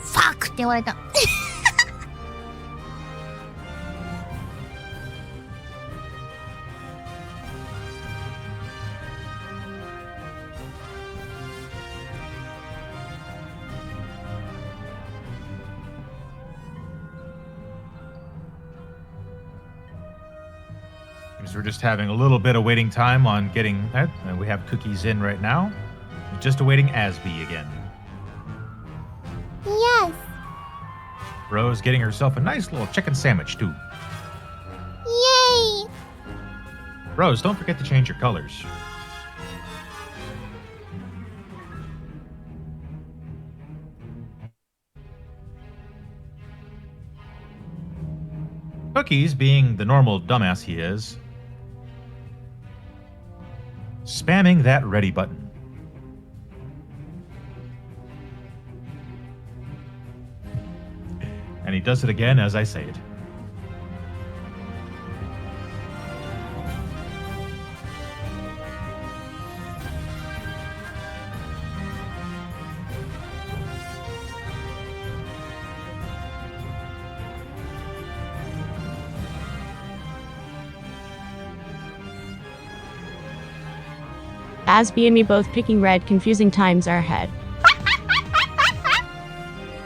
Fuck って言われた。Because we're just having a little bit of waiting time on getting that. And we have cookies in right now. Just awaiting Asby again. Yes. Rose getting herself a nice little chicken sandwich, too. Yay. Rose, don't forget to change your colors. Cookies, being the normal dumbass he is, spamming that ready button. And he does it again as I say it. Asby and me both picking red, confusing times are ahead.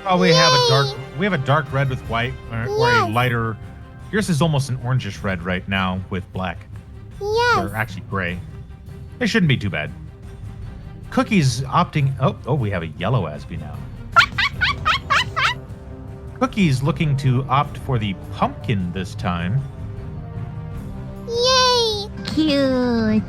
Oh, we have a dark red with white, or a lighter. Yours is almost an orangish red right now with black. Yes. Or actually gray. It shouldn't be too bad. Cookie's opting. Oh, we have a yellow Asby now. Cookie's looking to opt for the pumpkin this time. Yay. Cute.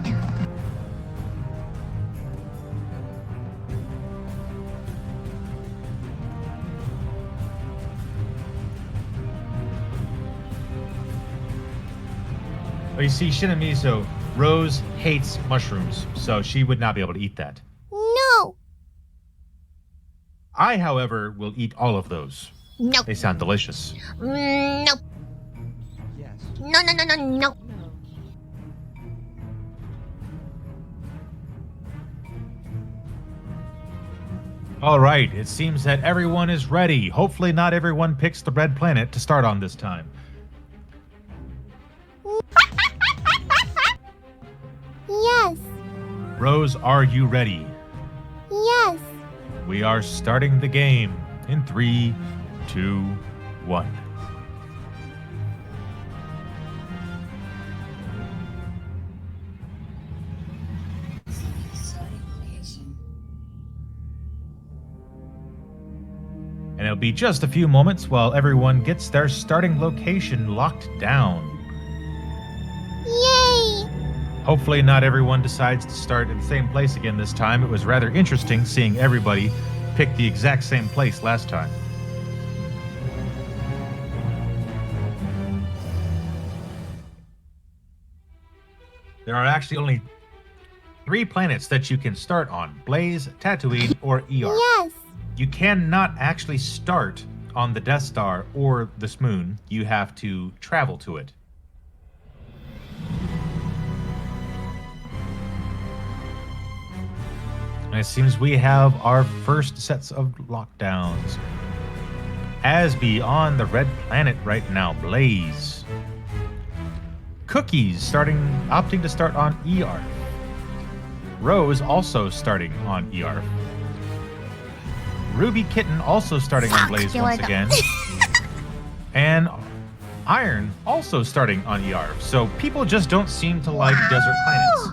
Oh, you see, Shinamizo, Rose hates mushrooms, so she would not be able to eat that. No. I, however, will eat all of those. No. They sound delicious. No. Yes. No. All right, it seems that everyone is ready. Hopefully not everyone picks the red planet to start on this time. Yes. Rose, are you ready? Yes. We are starting the game in 3, 2, 1. And it'll be just a few moments while everyone gets their starting location locked down. Yay. Hopefully not everyone decides to start in the same place again this time. It was rather interesting seeing everybody pick the exact same place last time. There are actually only 3 planets that you can start on: Blaze, Tatooine, or ER. Yes. You cannot actually start on the Death Star or this moon. You have to travel to it. And it seems we have our first sets of lockdowns. Asby on the red planet right now, Blaze. Cookies opting to start on ER. Rose also starting on ER. Ruby Kitten also starting on Blaze once again. And Iron also starting on ER. So people just don't seem to like desert planets.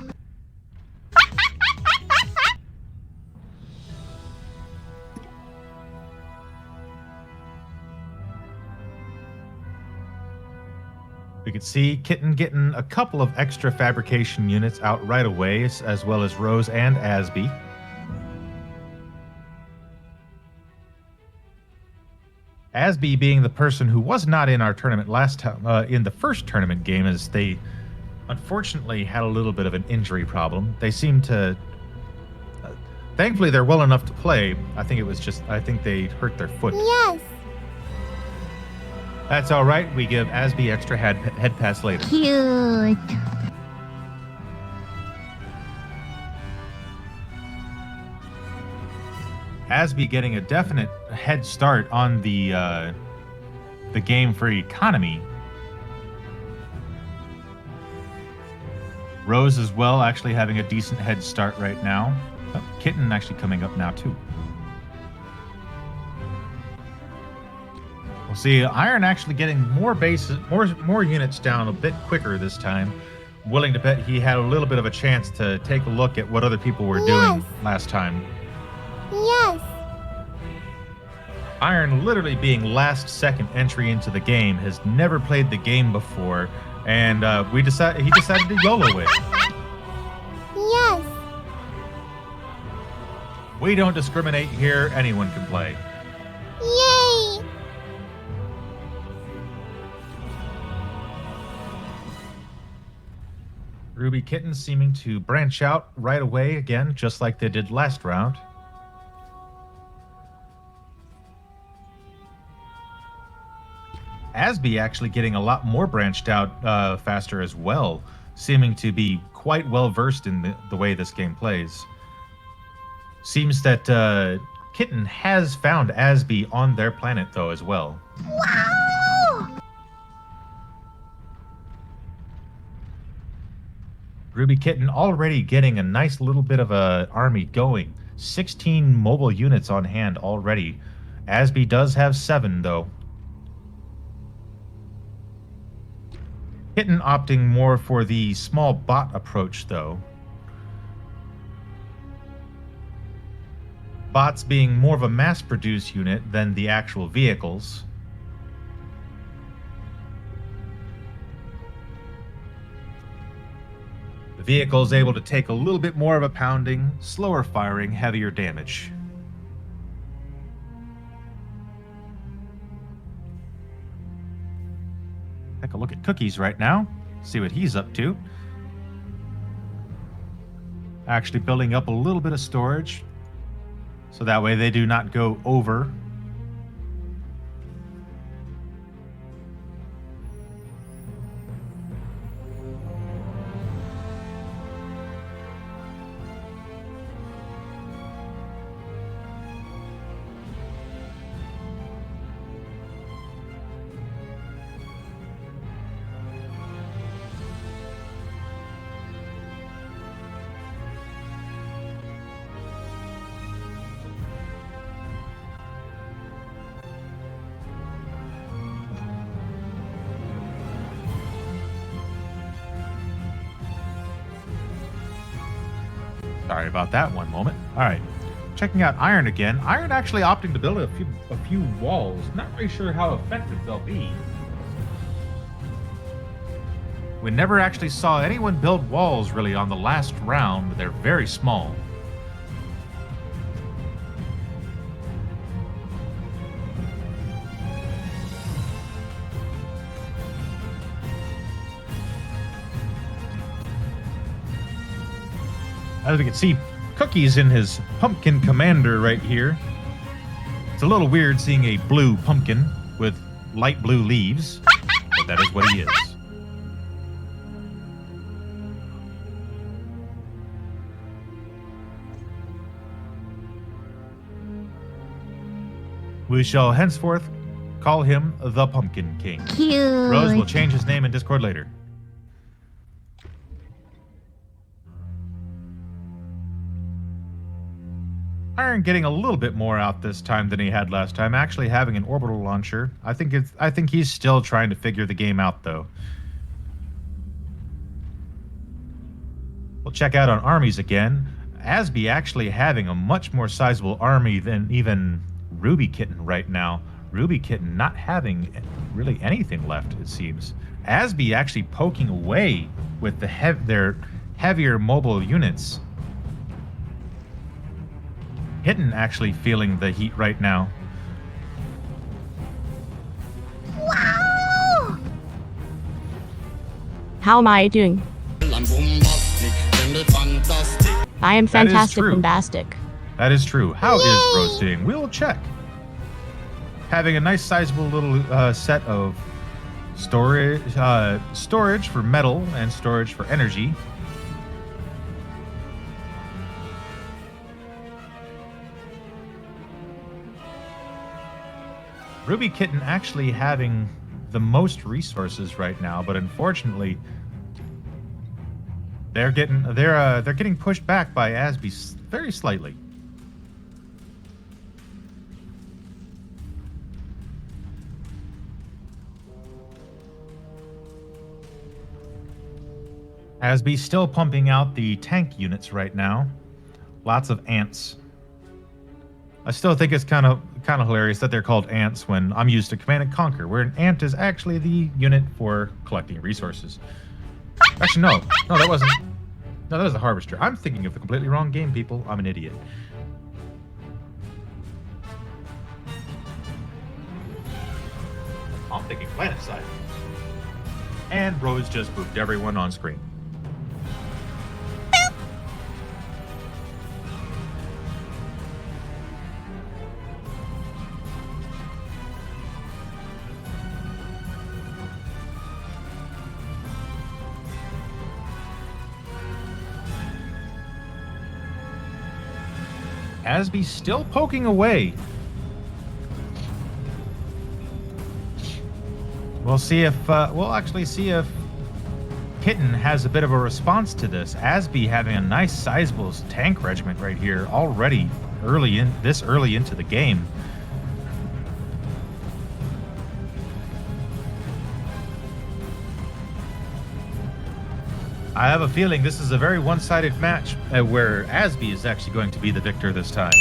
We could see Kitten getting a couple of extra fabrication units out right away, as well as Rose and Asby. Asby being the person who was not in our tournament last time, in the first tournament game, as they unfortunately had a little bit of an injury problem. They seem to... thankfully, they're well enough to play. I think they hurt their foot. Yes. That's all right. We give Asby extra head pass later. Cute. Asby getting a definite head start on the game for economy. Rose as well, actually having a decent head start right now. Oh, Kitten actually coming up now too. We'll see Iron actually getting more bases, more units down a bit quicker this time. Willing to bet he had a little bit of a chance to take a look at what other people were doing last time. Yes. Iron, literally being last second entry into the game, has never played the game before, and he decided to YOLO it. Yes. We don't discriminate here. Anyone can play. Yay. Ruby Kitten seeming to branch out right away again, just like they did last round. Asby actually getting a lot more branched out faster as well, seeming to be quite well versed in the way this game plays. Seems that Kitten has found Asby on their planet though as well. Wow. Ruby Kitten already getting a nice little bit of a army going. 16 mobile units on hand already. Asby does have 7 though. Kitten opting more for the small bot approach, though. Bots being more of a mass-produced unit than the actual vehicles. The vehicle is able to take a little bit more of a pounding, slower firing, heavier damage. Take a look at Cookies right now, see what he's up to. Actually building up a little bit of storage, so that way they do not go over. Sorry about that, one moment. All right, checking out Iron again. Iron actually opting to build a few walls. Not really sure how effective they'll be. We never actually saw anyone build walls really on the last round. They're very small. As we can see, Cookies in his pumpkin commander right here. It's a little weird seeing a blue pumpkin with light blue leaves, but that is what he is. We shall henceforth Call him the Pumpkin King. Cute. Rose will change his name in Discord later. Iron getting a little bit more out this time than he had last time. Actually having an orbital launcher. I think he's still trying to figure the game out though. We'll check out on armies again. Asby actually having a much more sizable army than even Ruby Kitten right now. Ruby Kitten not having really anything left, it seems. Asby actually poking away with their heavier mobile units. Kitten actually feeling the heat right now. Wow! How am I doing? I am fantastic bombastic. That is true. How is Rose doing? We'll check. Having a nice sizable little set of storage for metal and storage for energy. Ruby Kitten actually having the most resources right now, but unfortunately they're getting pushed back by Asby very slightly. Asby still pumping out the tank units right now. Lots of ants. I still think it's kind of hilarious that they're called ants when I'm used to Command and Conquer, where an ant is actually the unit for collecting resources. Actually, no, that wasn't. No, that was the Harvester. I'm thinking of the completely wrong game, people. I'm an idiot. I'm thinking Planetside. And Rose just moved everyone on screen. Asby still poking away. We'll see if we'll actually see if Kitten has a bit of a response to this. Asby having a nice sizable tank regiment right here already early into the game. I have a feeling this is a very one-sided match where Asby is actually going to be the victor this time.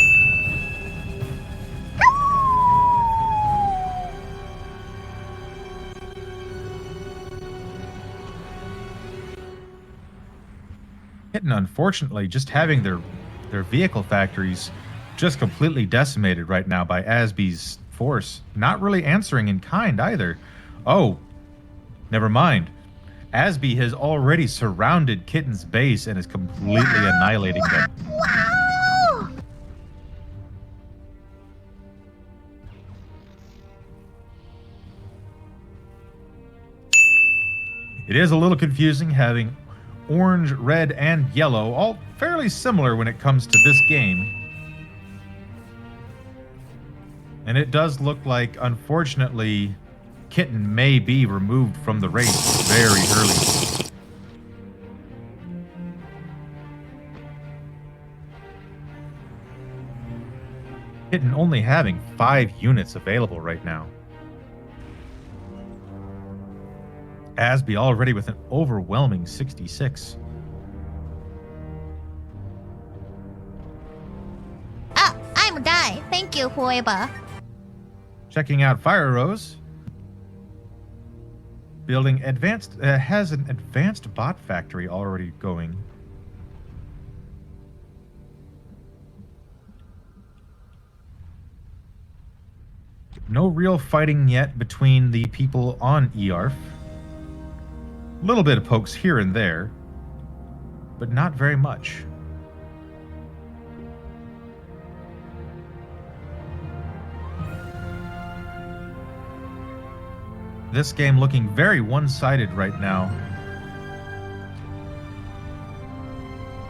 Kitten, unfortunately, just having their vehicle factories just completely decimated right now by Asby's force. Not really answering in kind either. Oh, never mind. Asby has already surrounded Kitten's base and is completely annihilating them. Wow! It is a little confusing having orange, red, and yellow, all fairly similar when it comes to this game. And it does look like, unfortunately, Kitten may be removed from the race very early. Kitten only having 5 units available right now. Asby already with an overwhelming 66. I'm a guy. Thank you, whoever. Checking out FireRose. Building advanced, has an advanced bot factory already going. No real fighting yet between the people on EARF. A little bit of pokes here and there, but not very much. This game looking very one-sided right now.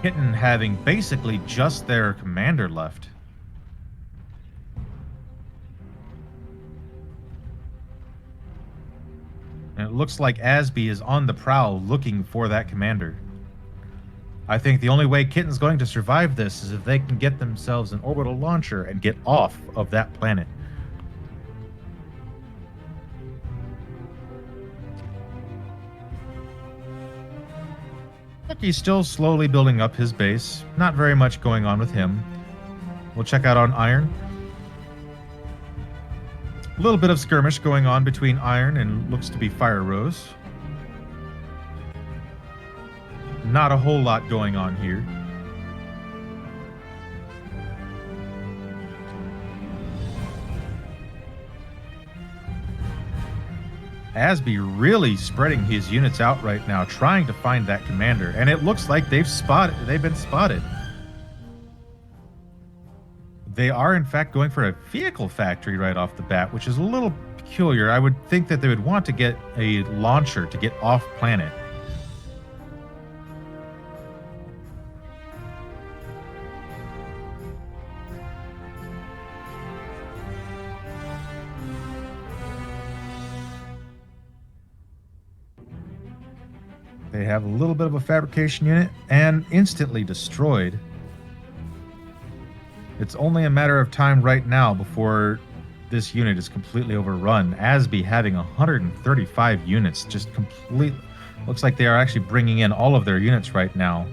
Kitten having basically just their commander left. And it looks like Asby is on the prowl looking for that commander. I think the only way Kitten's going to survive this is if they can get themselves an orbital launcher and get off of that planet. He's still slowly building up his base. Not very much going on with him. We'll check out on Iron. A little bit of skirmish going on between Iron and looks to be FireRose. Not a whole lot going on here. Asby really spreading his units out right now, trying to find that commander, and it looks like they've been spotted. They are in fact going for a vehicle factory right off the bat, which is a little peculiar. I would think that they would want to get a launcher to get off planet. They have a little bit of a fabrication unit and instantly destroyed. It's only a matter of time right now before this unit is completely overrun. Asby having 135 units, just completely... Looks like they are actually bringing in all of their units right now.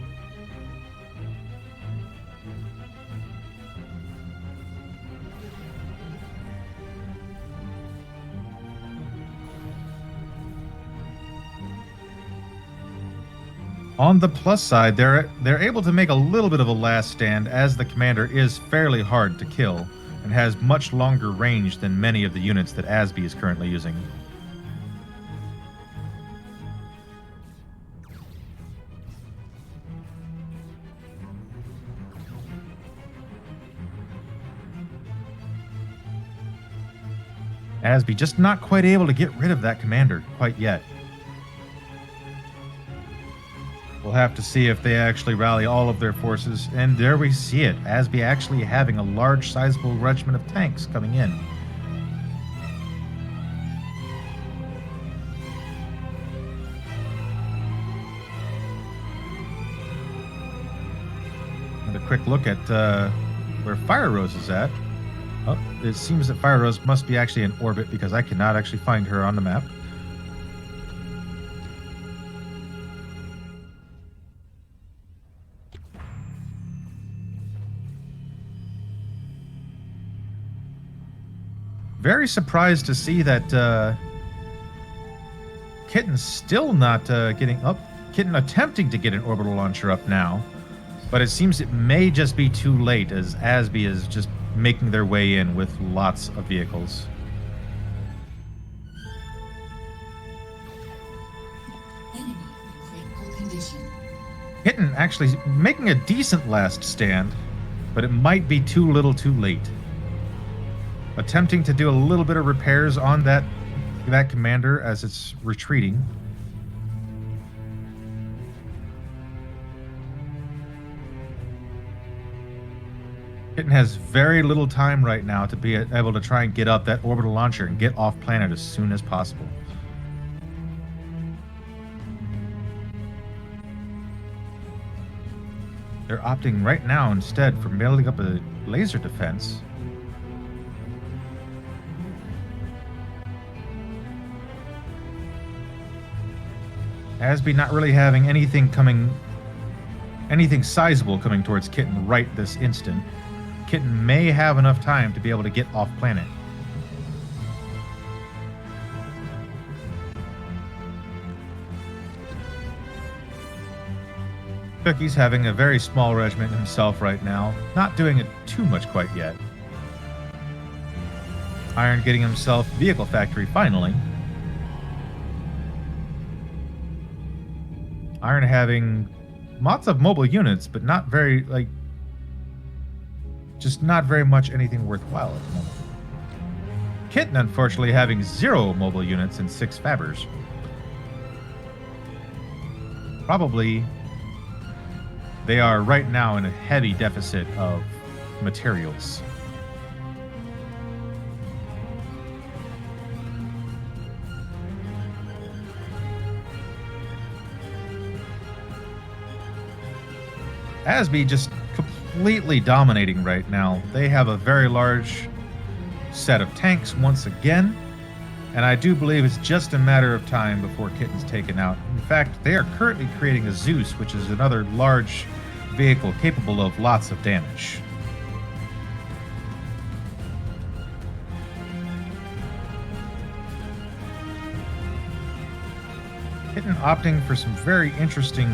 On the plus side, they're able to make a little bit of a last stand, as the commander is fairly hard to kill and has much longer range than many of the units that Asby is currently using. Asby just not quite able to get rid of that commander quite yet. We'll have to see if they actually rally all of their forces, and there we see it. Asby actually having a large, sizable regiment of tanks coming in. And a quick look at where FireRose is at. Oh, it seems that FireRose must be actually in orbit because I cannot actually find her on the map. Very surprised to see that Kitten's still not getting up. Kitten attempting to get an orbital launcher up now, but it seems it may just be too late as Asby is just making their way in with lots of vehicles. Kitten actually making a decent last stand, but it might be too little too late. Attempting to do a little bit of repairs on that commander as it's retreating. Kitten has very little time right now to be able to try and get up that orbital launcher and get off planet as soon as possible. They're opting right now instead for building up a laser defense. Asby not really having anything sizable coming towards Kitten right this instant. Kitten may have enough time to be able to get off planet. Cookie's having a very small regiment himself right now, not doing it too much quite yet. Iron getting himself vehicle factory finally. Iron having lots of mobile units, but not very, just not very much anything worthwhile at the moment. Kitten, unfortunately, having 0 mobile units and 6 fabbers. Probably, they are right now in a heavy deficit of materials. Asby just completely dominating right now. They have a very large set of tanks once again, and I do believe it's just a matter of time before Kitten's taken out. In fact, they are currently creating a Zeus, which is another large vehicle capable of lots of damage. Kitten opting for some very interesting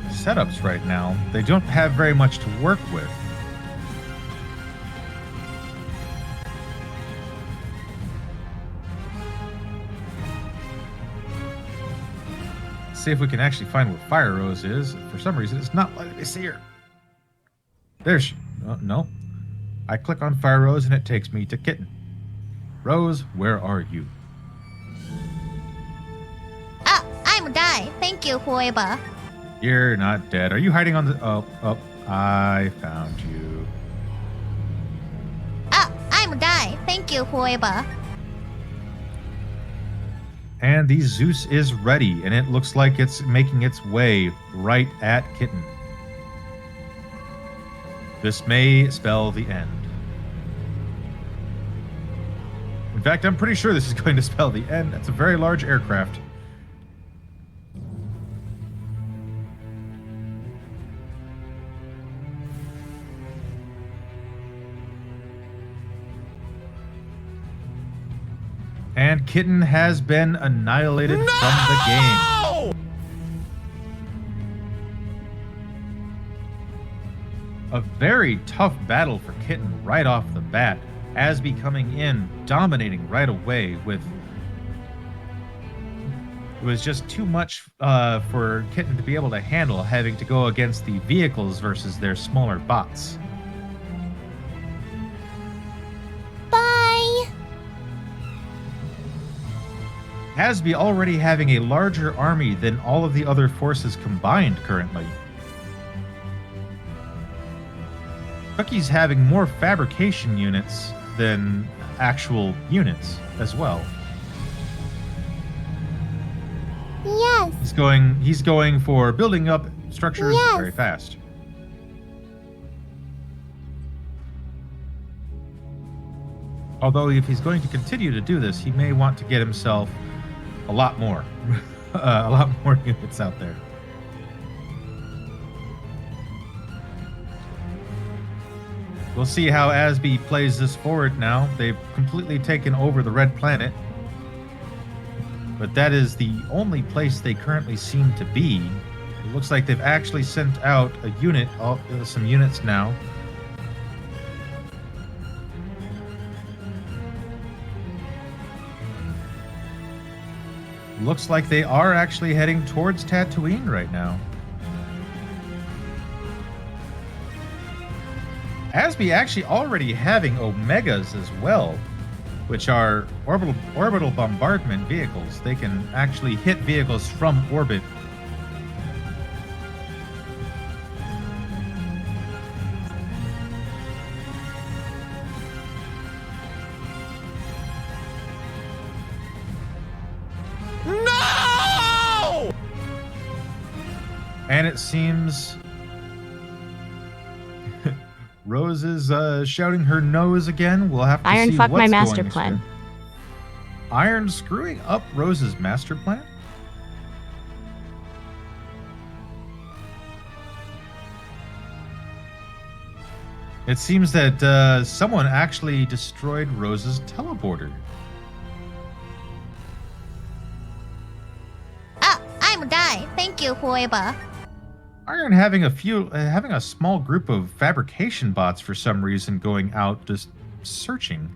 setups right now. They don't have very much to work with. See if we can actually find where FireRose is. For some reason, it's not letting me see her. There she... no. I click on FireRose and it takes me to Kitten. Rose, where are you? I'm die. Thank you, whoever. You're not dead. Are you hiding on the... Oh, I found you. I'm die. Thank you, whoever. And the Zeus is ready, and it looks like it's making its way right at Kitten. This may spell the end. In fact, I'm pretty sure this is going to spell the end. That's a very large aircraft. And Kitten has been annihilated from the game. A very tough battle for Kitten right off the bat. Asby coming in, dominating right away with... It was just too much for Kitten to be able to handle, having to go against the vehicles versus their smaller bots. Asby already having a larger army than all of the other forces combined currently. Cookie's having more fabrication units than actual units as well. Yes. He's going for building up structures very fast. Although if he's going to continue to do this, he may want to get himself a lot more. A lot more units out there. We'll see how Asby plays this forward now. They've completely taken over the red planet. But that is the only place they currently seem to be. It looks like they've actually sent out a unit, some units now. Looks like they are actually heading towards Tatooine right now. Asby actually already having Omegas as well, which are orbital bombardment vehicles. They can actually hit vehicles from orbit. And it seems Rose is shouting her nose again. We'll have to Iron see fuck what's my master going plan. through. Iron screwing up Rose's master plan? It seems that someone actually destroyed Rose's teleporter. I'm die. Thank you, whoever. Iron having a small group of fabrication bots for some reason going out just searching.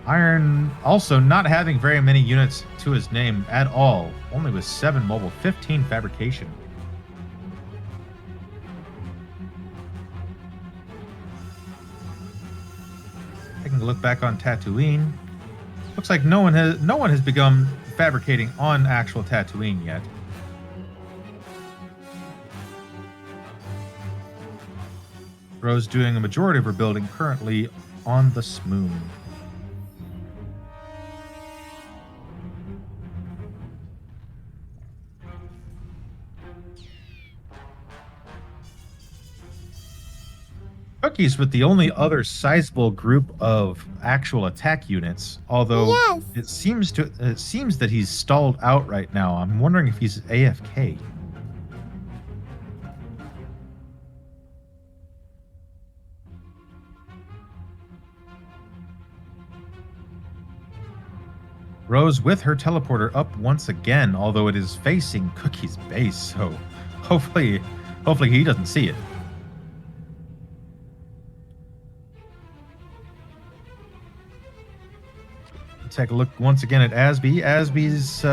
Iron also not having very many units to his name at all, only with 7 mobile, 15 fabrication. Taking a look back on Tatooine. Looks like no one has begun fabricating on actual Tatooine yet. Rose doing a majority of her building currently on the Smoon. Cookies with the only other sizable group of actual attack units, although Yes. it seems that he's stalled out right now. I'm wondering if he's AFK. Rose with her teleporter up once again, although it is facing Cookie's base, so hopefully he doesn't see it. Take a look once again at Asby. Asby's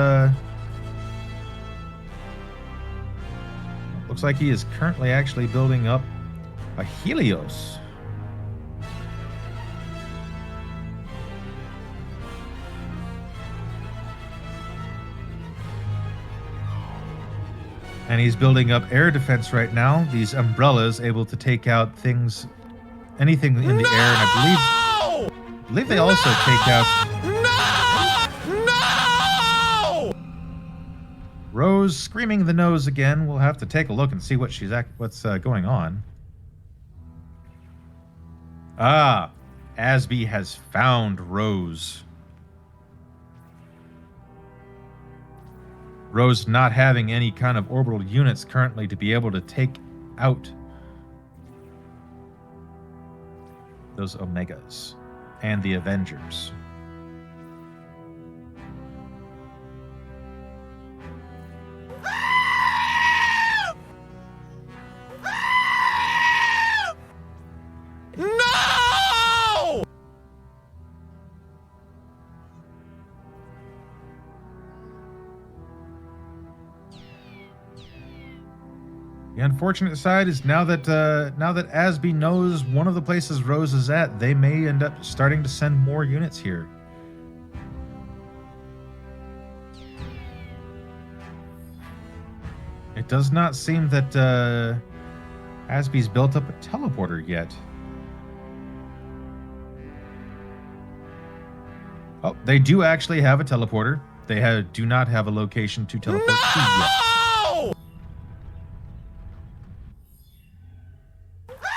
looks like he is currently actually building up a Helios. And he's building up air defense right now. These umbrellas able to take out things, anything in the air, and I believe they also take out. No! Rose screaming the nose again. We'll have to take a look and see what's going on. Ah, Asby has found Rose. Rose not having any kind of orbital units currently to be able to take out those Omegas and the Avengers. No! The unfortunate side is now that Asby knows one of the places Rose is at, they may end up starting to send more units here. It does not seem that Asby's built up a teleporter yet. Oh, they do actually have a teleporter. They do not have a location to teleport to yet.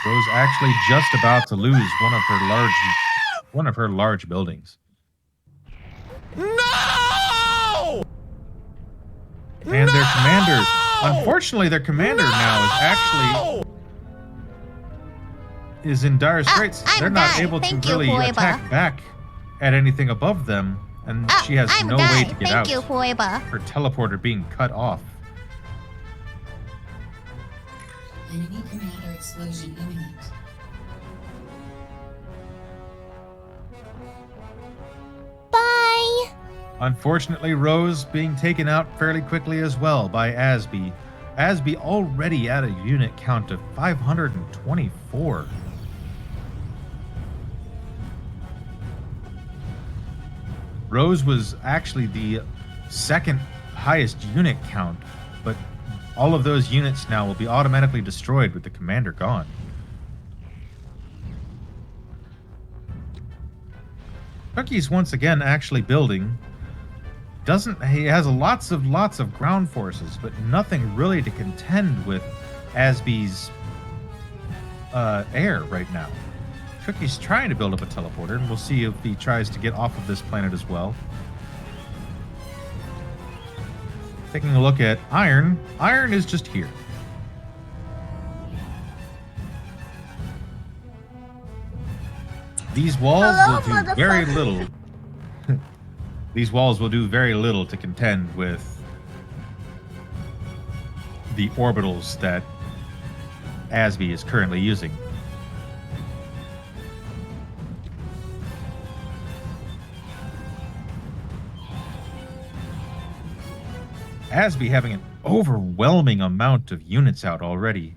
Rose actually just about to lose one of her large buildings. No! And their commander, unfortunately, their commander now is in dire straits. I'm They're not dying. able to Thank you, really Foiba. attack back at anything above them, and she has I'm no dying. way to get Thank out. you, Foiba. Her teleporter being cut off. Enemy commander explosion imminent. Bye. Unfortunately, Rose being taken out fairly quickly as well by Asby. Asby already at a unit count of 524. Rose was actually the second highest unit count, but all of those units now will be automatically destroyed with the commander gone. Cookie's once again actually building. He has lots of ground forces, but nothing really to contend with Asby's air right now. Cookie's trying to build up a teleporter, and we'll see if he tries to get off of this planet as well. Taking a look at Iron. Iron is just here. These walls will do very little. These walls will do very little to contend with the orbitals that Asby is currently using. Asby having an overwhelming amount of units out already.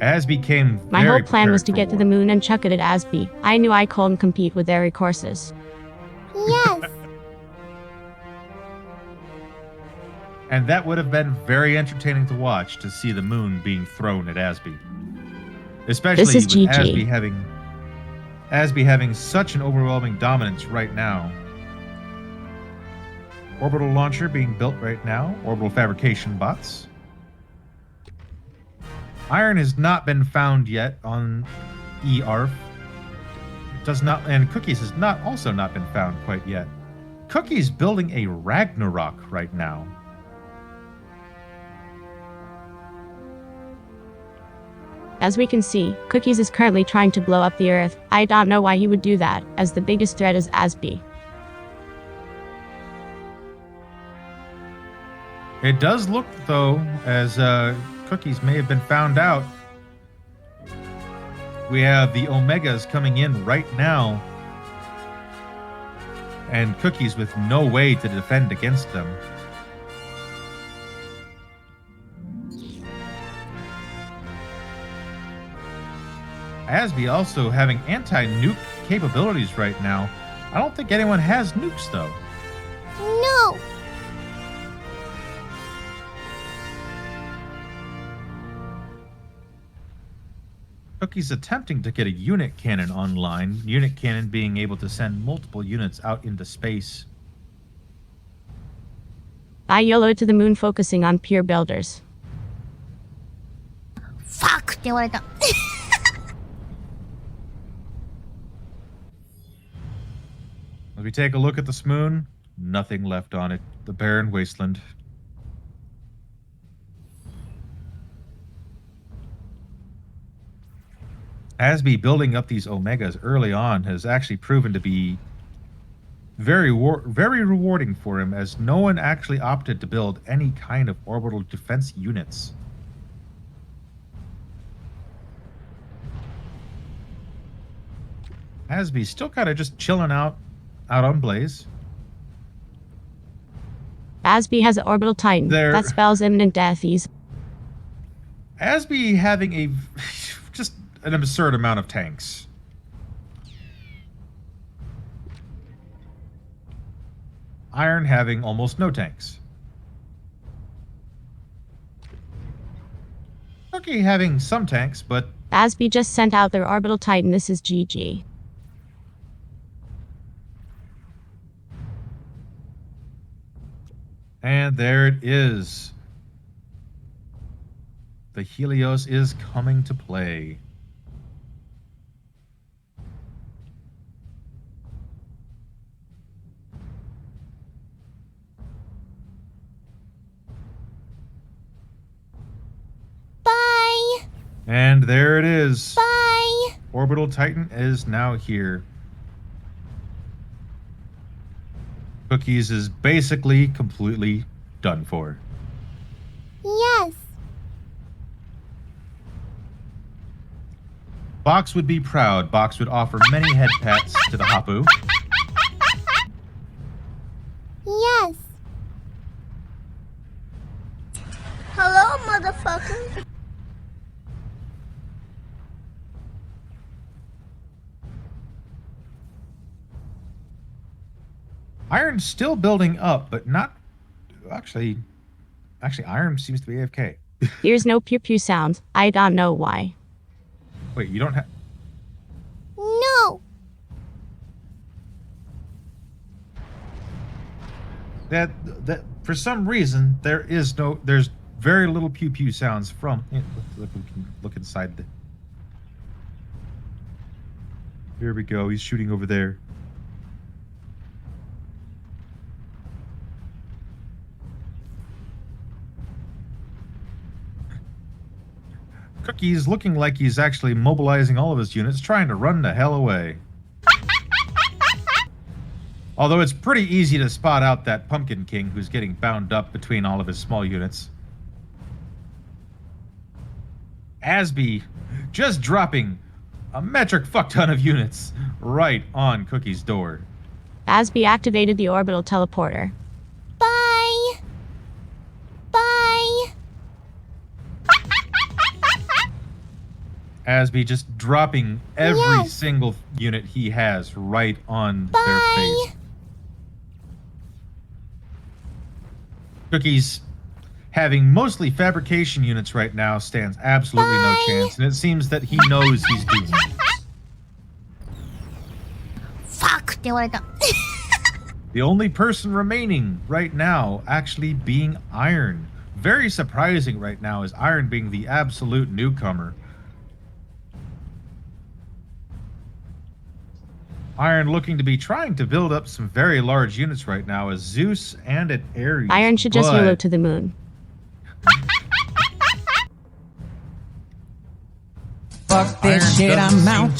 Asby came very My whole plan was prepared to for get to war. the moon and chuck it at Asby. I knew I couldn't compete with their courses. Yes. And that would have been very entertaining to watch, to see the moon being thrown at Asby. Especially This is with GG. Asby having such an overwhelming dominance right now. Orbital launcher being built right now. Orbital fabrication bots. Iron has not been found yet on EARF. Does not, and Cookies has also not been found quite yet. Cookie's building a Ragnarok right now. As we can see, Cookies is currently trying to blow up the Earth. I don't know why he would do that, as the biggest threat is Asby. It does look, though, as Cookies may have been found out. We have the Omegas coming in right now, and Cookies with no way to defend against them. Asby also having anti-nuke capabilities right now. I don't think anyone has nukes, though. No! Cookie's attempting to get a unit cannon online. Unit cannon being able to send multiple units out into space. I YOLO to the moon focusing on pure builders. Fuck! They wanna go. As we take a look at this moon, nothing left on it. The barren wasteland. Asby building up these Omegas early on has actually proven to be very rewarding for him, as no one actually opted to build any kind of orbital defense units. Asby's still kind of just chilling out on Blaze. Asby has an orbital titan. That spells imminent death. He's Asby having a just an absurd amount of tanks. Iron having almost no tanks. Cookie having some tanks, but Asby just sent out their orbital titan. This is GG. And there it is. The Helios is coming to play. Bye! And there it is. Bye! Orbital Titan is now here. Cookies is basically completely done for. Yes. Box would be proud. Box would offer many head pats to the Awooo. Yes. Hello, motherfucker. Iron's still building up, but not... Actually, Iron seems to be AFK. There's no pew pew sound. I don't know why. Wait, you don't have... No. That for some reason, there's very little pew pew sounds from... We can look inside the... Here we go, he's shooting over there. Cookie's looking like he's actually mobilizing all of his units, trying to run the hell away. Although it's pretty easy to spot out that Pumpkin King who's getting bound up between all of his small units. Asby just dropping a metric fuck ton of units right on Cookie's door. Asby activated the orbital teleporter. Bye! Bye! Asby just dropping every single unit he has right on their face. Cookie's having mostly fabrication units right now stands absolutely no chance, and it seems that he knows he's doomed. Fuck! They wanna go. The only person remaining right now actually being Iron, Very surprising right now is Iron being the absolute newcomer. Iron looking to be trying to build up some very large units right now as Zeus and an Ares. Iron should just YOLO to the moon. Fuck this shit, I'm out.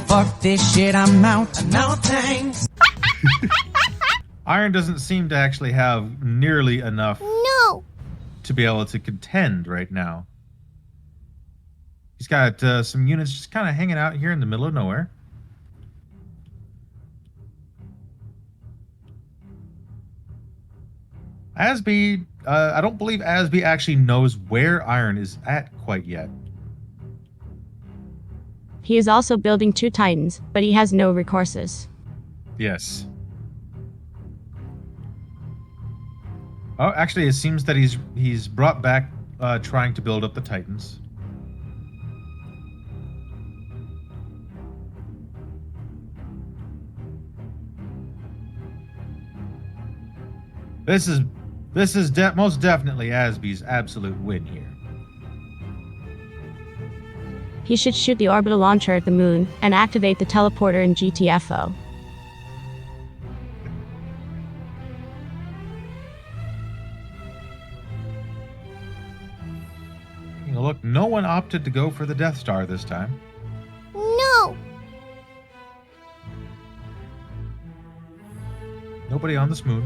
Fuck this shit, I'm out. No thanks. Iron doesn't seem to actually have nearly enough to be able to contend right now. He's got some units just kind of hanging out here in the middle of nowhere. Asby, I don't believe Asby actually knows where Iron is at quite yet. He is also building 2 Titans, but he has no recourses. Yes. Oh, actually, it seems that he's brought back trying to build up the Titans. This is most definitely Asby's absolute win here. He should shoot the orbital launcher at the moon and activate the teleporter in GTFO. You know, look, no one opted to go for the Death Star this time. No. Nobody on this moon.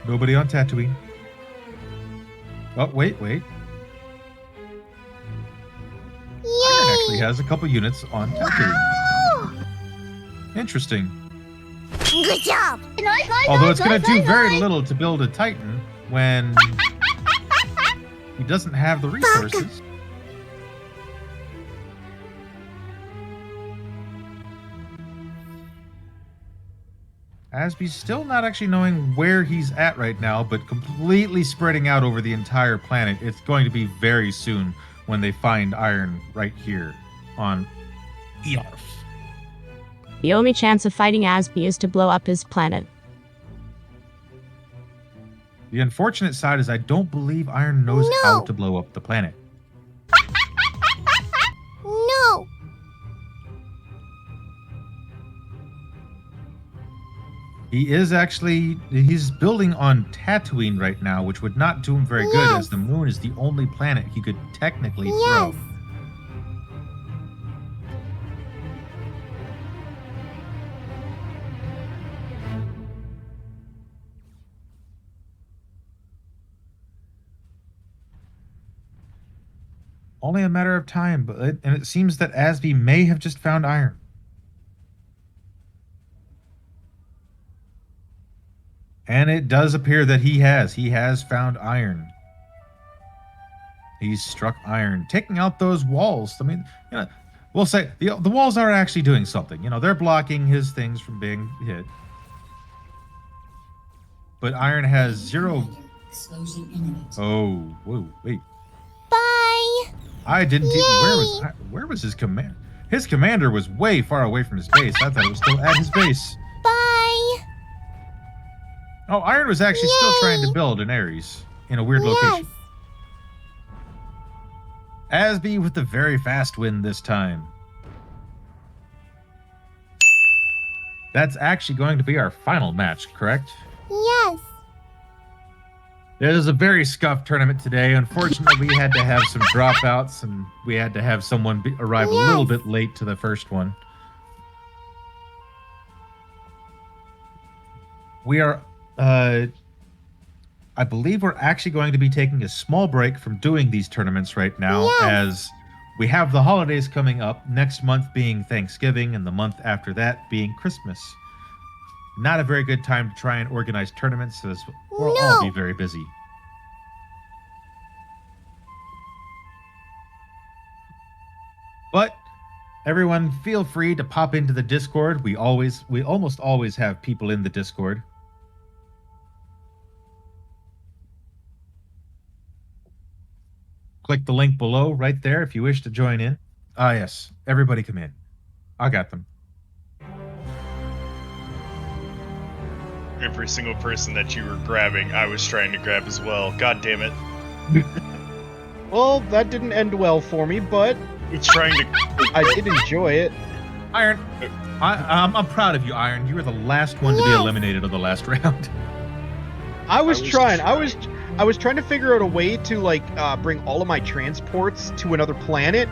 Nobody on Tatooine. Oh, wait. Iron actually has a couple units on Tatooine. Interesting. Good job. Although it's going to do very little to build a Titan when he doesn't have the resources. Asby's still not actually knowing where he's at right now, but completely spreading out over the entire planet. It's going to be very soon when they find Iron right here on Earth. The only chance of fighting Asby is to blow up his planet. The unfortunate side is I don't believe Iron knows how to blow up the planet. No. He's building on Tatooine right now, which would not do him very good as the moon is the only planet he could technically throw. Only a matter of time, and it seems that Asby may have just found Iron. And it does appear that he has found Iron. He's struck Iron, taking out those walls. I mean, you know, we'll say the walls are actually doing something. You know, they're blocking his things from being hit. But Iron has 0. Explosion imminent. Oh, whoa, wait. Bye. I didn't even. Where was his command? His commander was way far away from his base. I thought it was still at his base. Bye. Oh, Iron was actually still trying to build an Ares in a weird location. Asby with the very fast win this time. That's actually going to be our final match, correct? Yes. It is a very scuffed tournament today. Unfortunately, we had to have some dropouts, and we had to have someone arrive a little bit late to the first one. We are... I believe we're actually going to be taking a small break from doing these tournaments right now, as we have the holidays coming up, next month being Thanksgiving and the month after that being Christmas. Not a very good time to try and organize tournaments, as we'll all be very busy. But everyone, feel free to pop into the Discord. We almost always have people in the Discord. Click the link below right there if you wish to join in. Ah, yes. Everybody come in. I got them. every single person that you were grabbing, I was trying to grab as well. God damn it. Well, that didn't end well for me, but It's trying to. I did enjoy it. Iron, I'm proud of you, Iron. You were the last one to be eliminated on the last round. I was trying. I was trying to figure out a way to like bring all of my transports to another planet,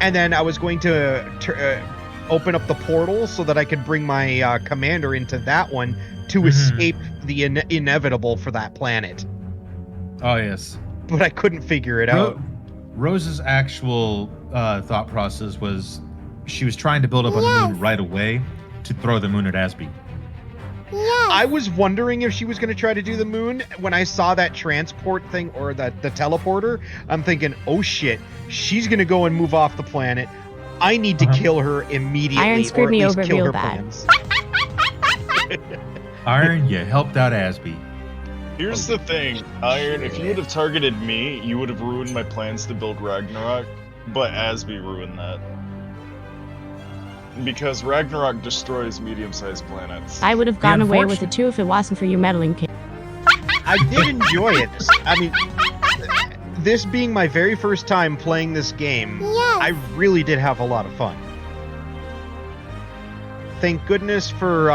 and then I was going to open up the portal so that I could bring my commander into that one to escape the inevitable for that planet. Oh yes. But I couldn't figure it out. Rose's actual thought process was she was trying to build up on the moon right away to throw the moon at Asby. I was wondering if she was going to try to do the moon. When I saw that transport thing or the teleporter, I'm thinking, oh shit, she's going to go and move off the planet. I need to kill her immediately. Iron screwed me over real bad. Iron, you helped out Asby. Here's the thing, Iron, if you would have targeted me, you would have ruined my plans to build Ragnarok, but Asby ruined that. Because Ragnarok destroys medium-sized planets. I would have gone away with it too if it wasn't for you meddling, kid. I did enjoy it. I mean, this being my very first time playing this game, I really did have a lot of fun. Thank goodness for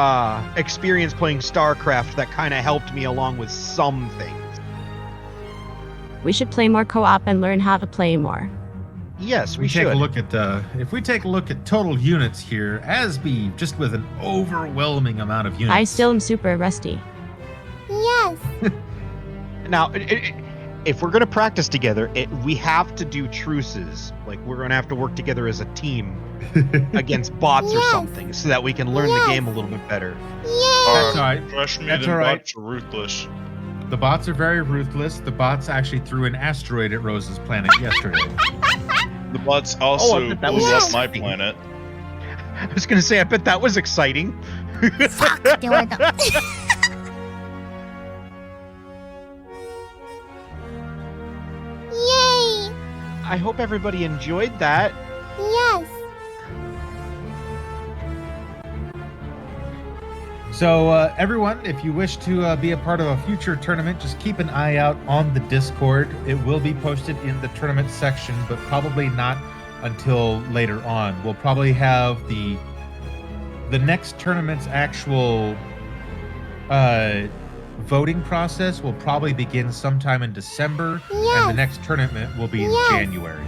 experience playing StarCraft that kind of helped me along with some things. We should play more co-op and learn how to play more. Yes, we take should. a look at if we take a look at total units here, Asby just with an overwhelming amount of units. I still am super rusty. Yes. Now, if we're going to practice together, we have to do truces. Like, we're going to have to work together as a team against bots or something so that we can learn the game a little bit better. That's all right. That's all right. Bots are ruthless. The bots are very ruthless. The bots actually threw an asteroid at Rose's planet yesterday. The bots also blew up my planet. I was going to say, I bet that was exciting. Fuck, Yay! I hope everybody enjoyed that. Yes. So, everyone, if you wish to be a part of a future tournament, just keep an eye out on the Discord. It will be posted in the tournament section, but probably not until later on. We'll probably have the next tournament's actual voting process will probably begin sometime in December, and the next tournament will be in January.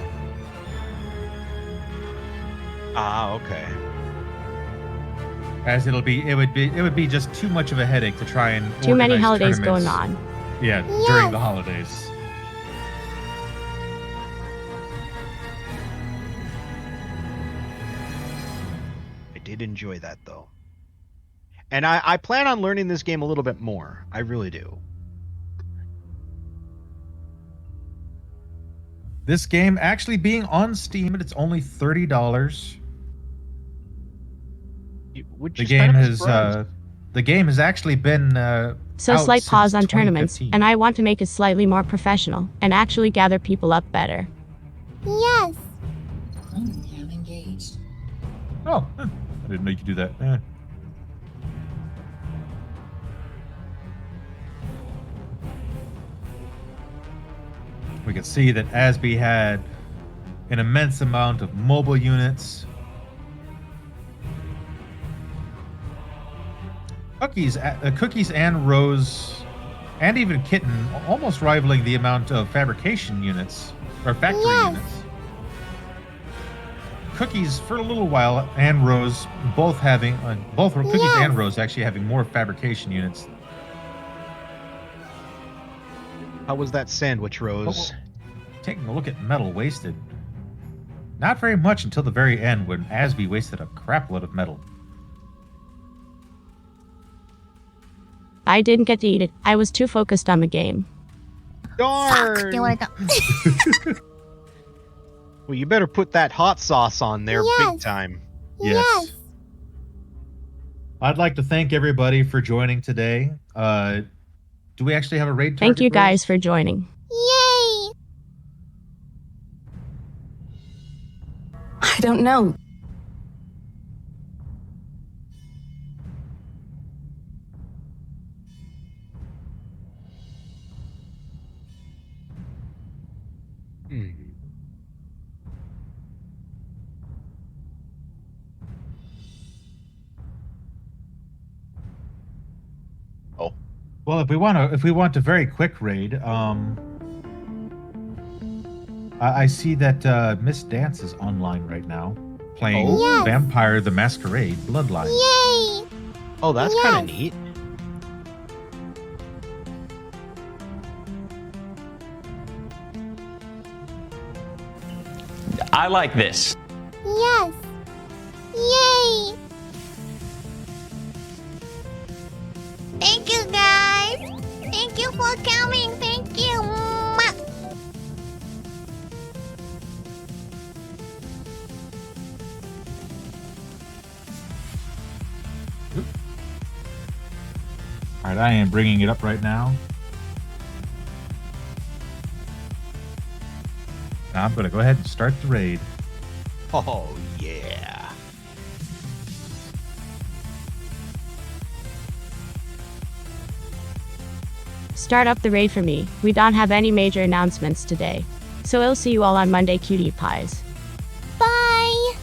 Ah, okay. As it would be just too much of a headache to try and too many holidays tournaments. going on. Yeah, during the holidays. I did enjoy that though. And I plan on learning this game a little bit more. I really do. This game actually being on Steam, it's only $30. The game has actually been so slight pause on tournaments, and I want to make it slightly more professional and actually gather people up better. Yes. Cunningham engaged. Oh, I didn't know you could do that. We can see that Asby had an immense amount of mobile units. Cookies and Rose, and even Kitten, almost rivaling the amount of fabrication units, or factory units. Cookies, for a little while, and Rose, both Cookies and Rose actually having more fabrication units. How was that sandwich, Rose? Taking a look at metal wasted. Not very much until the very end when Asby wasted a crap load of metal. I didn't get to eat it. I was too focused on the game. Darn! Well, you better put that hot sauce on there big time. Yes. I'd like to thank everybody for joining today. Do we actually have a raid target? Thank you guys for joining. Yay! I don't know. Well, if we want a very quick raid, I see that Miss Dance is online right now, playing Yes. Vampire the Masquerade Bloodline. Yay! Oh, that's Yes. kind of neat. I like this. Yes! Yay! Thank you, guys. Thank you for coming. Thank you. Mwah. All right, I am bringing it up right now. Now I'm going to go ahead and start the raid. Oh, yeah. Start up the raid for me. We don't have any major announcements today. So I'll see you all on Monday, cutie pies. Bye!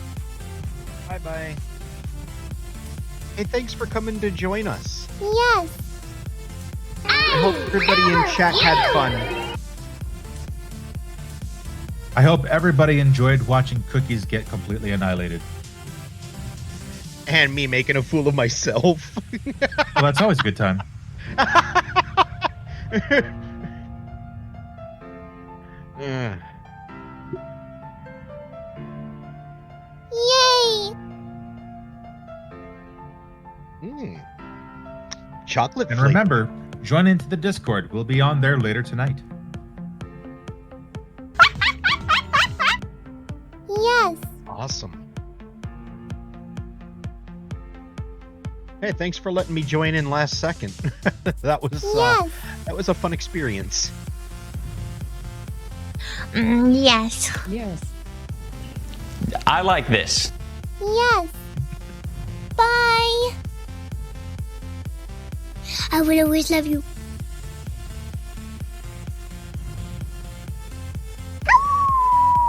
Bye-bye. Hey, thanks for coming to join us. Yes! I hope everybody in chat had fun. I hope everybody enjoyed watching Cookies get completely annihilated. And me making a fool of myself. Well, that's always a good time. Yay! Chocolate And flavor. remember, join into the Discord. We'll be on there later tonight. Yes! Awesome. Hey, thanks for letting me join in last second. that was a fun experience. Yes. Yes. I like this. Yes! Bye! I will always love you.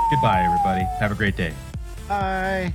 Goodbye, everybody. Have a great day. Bye.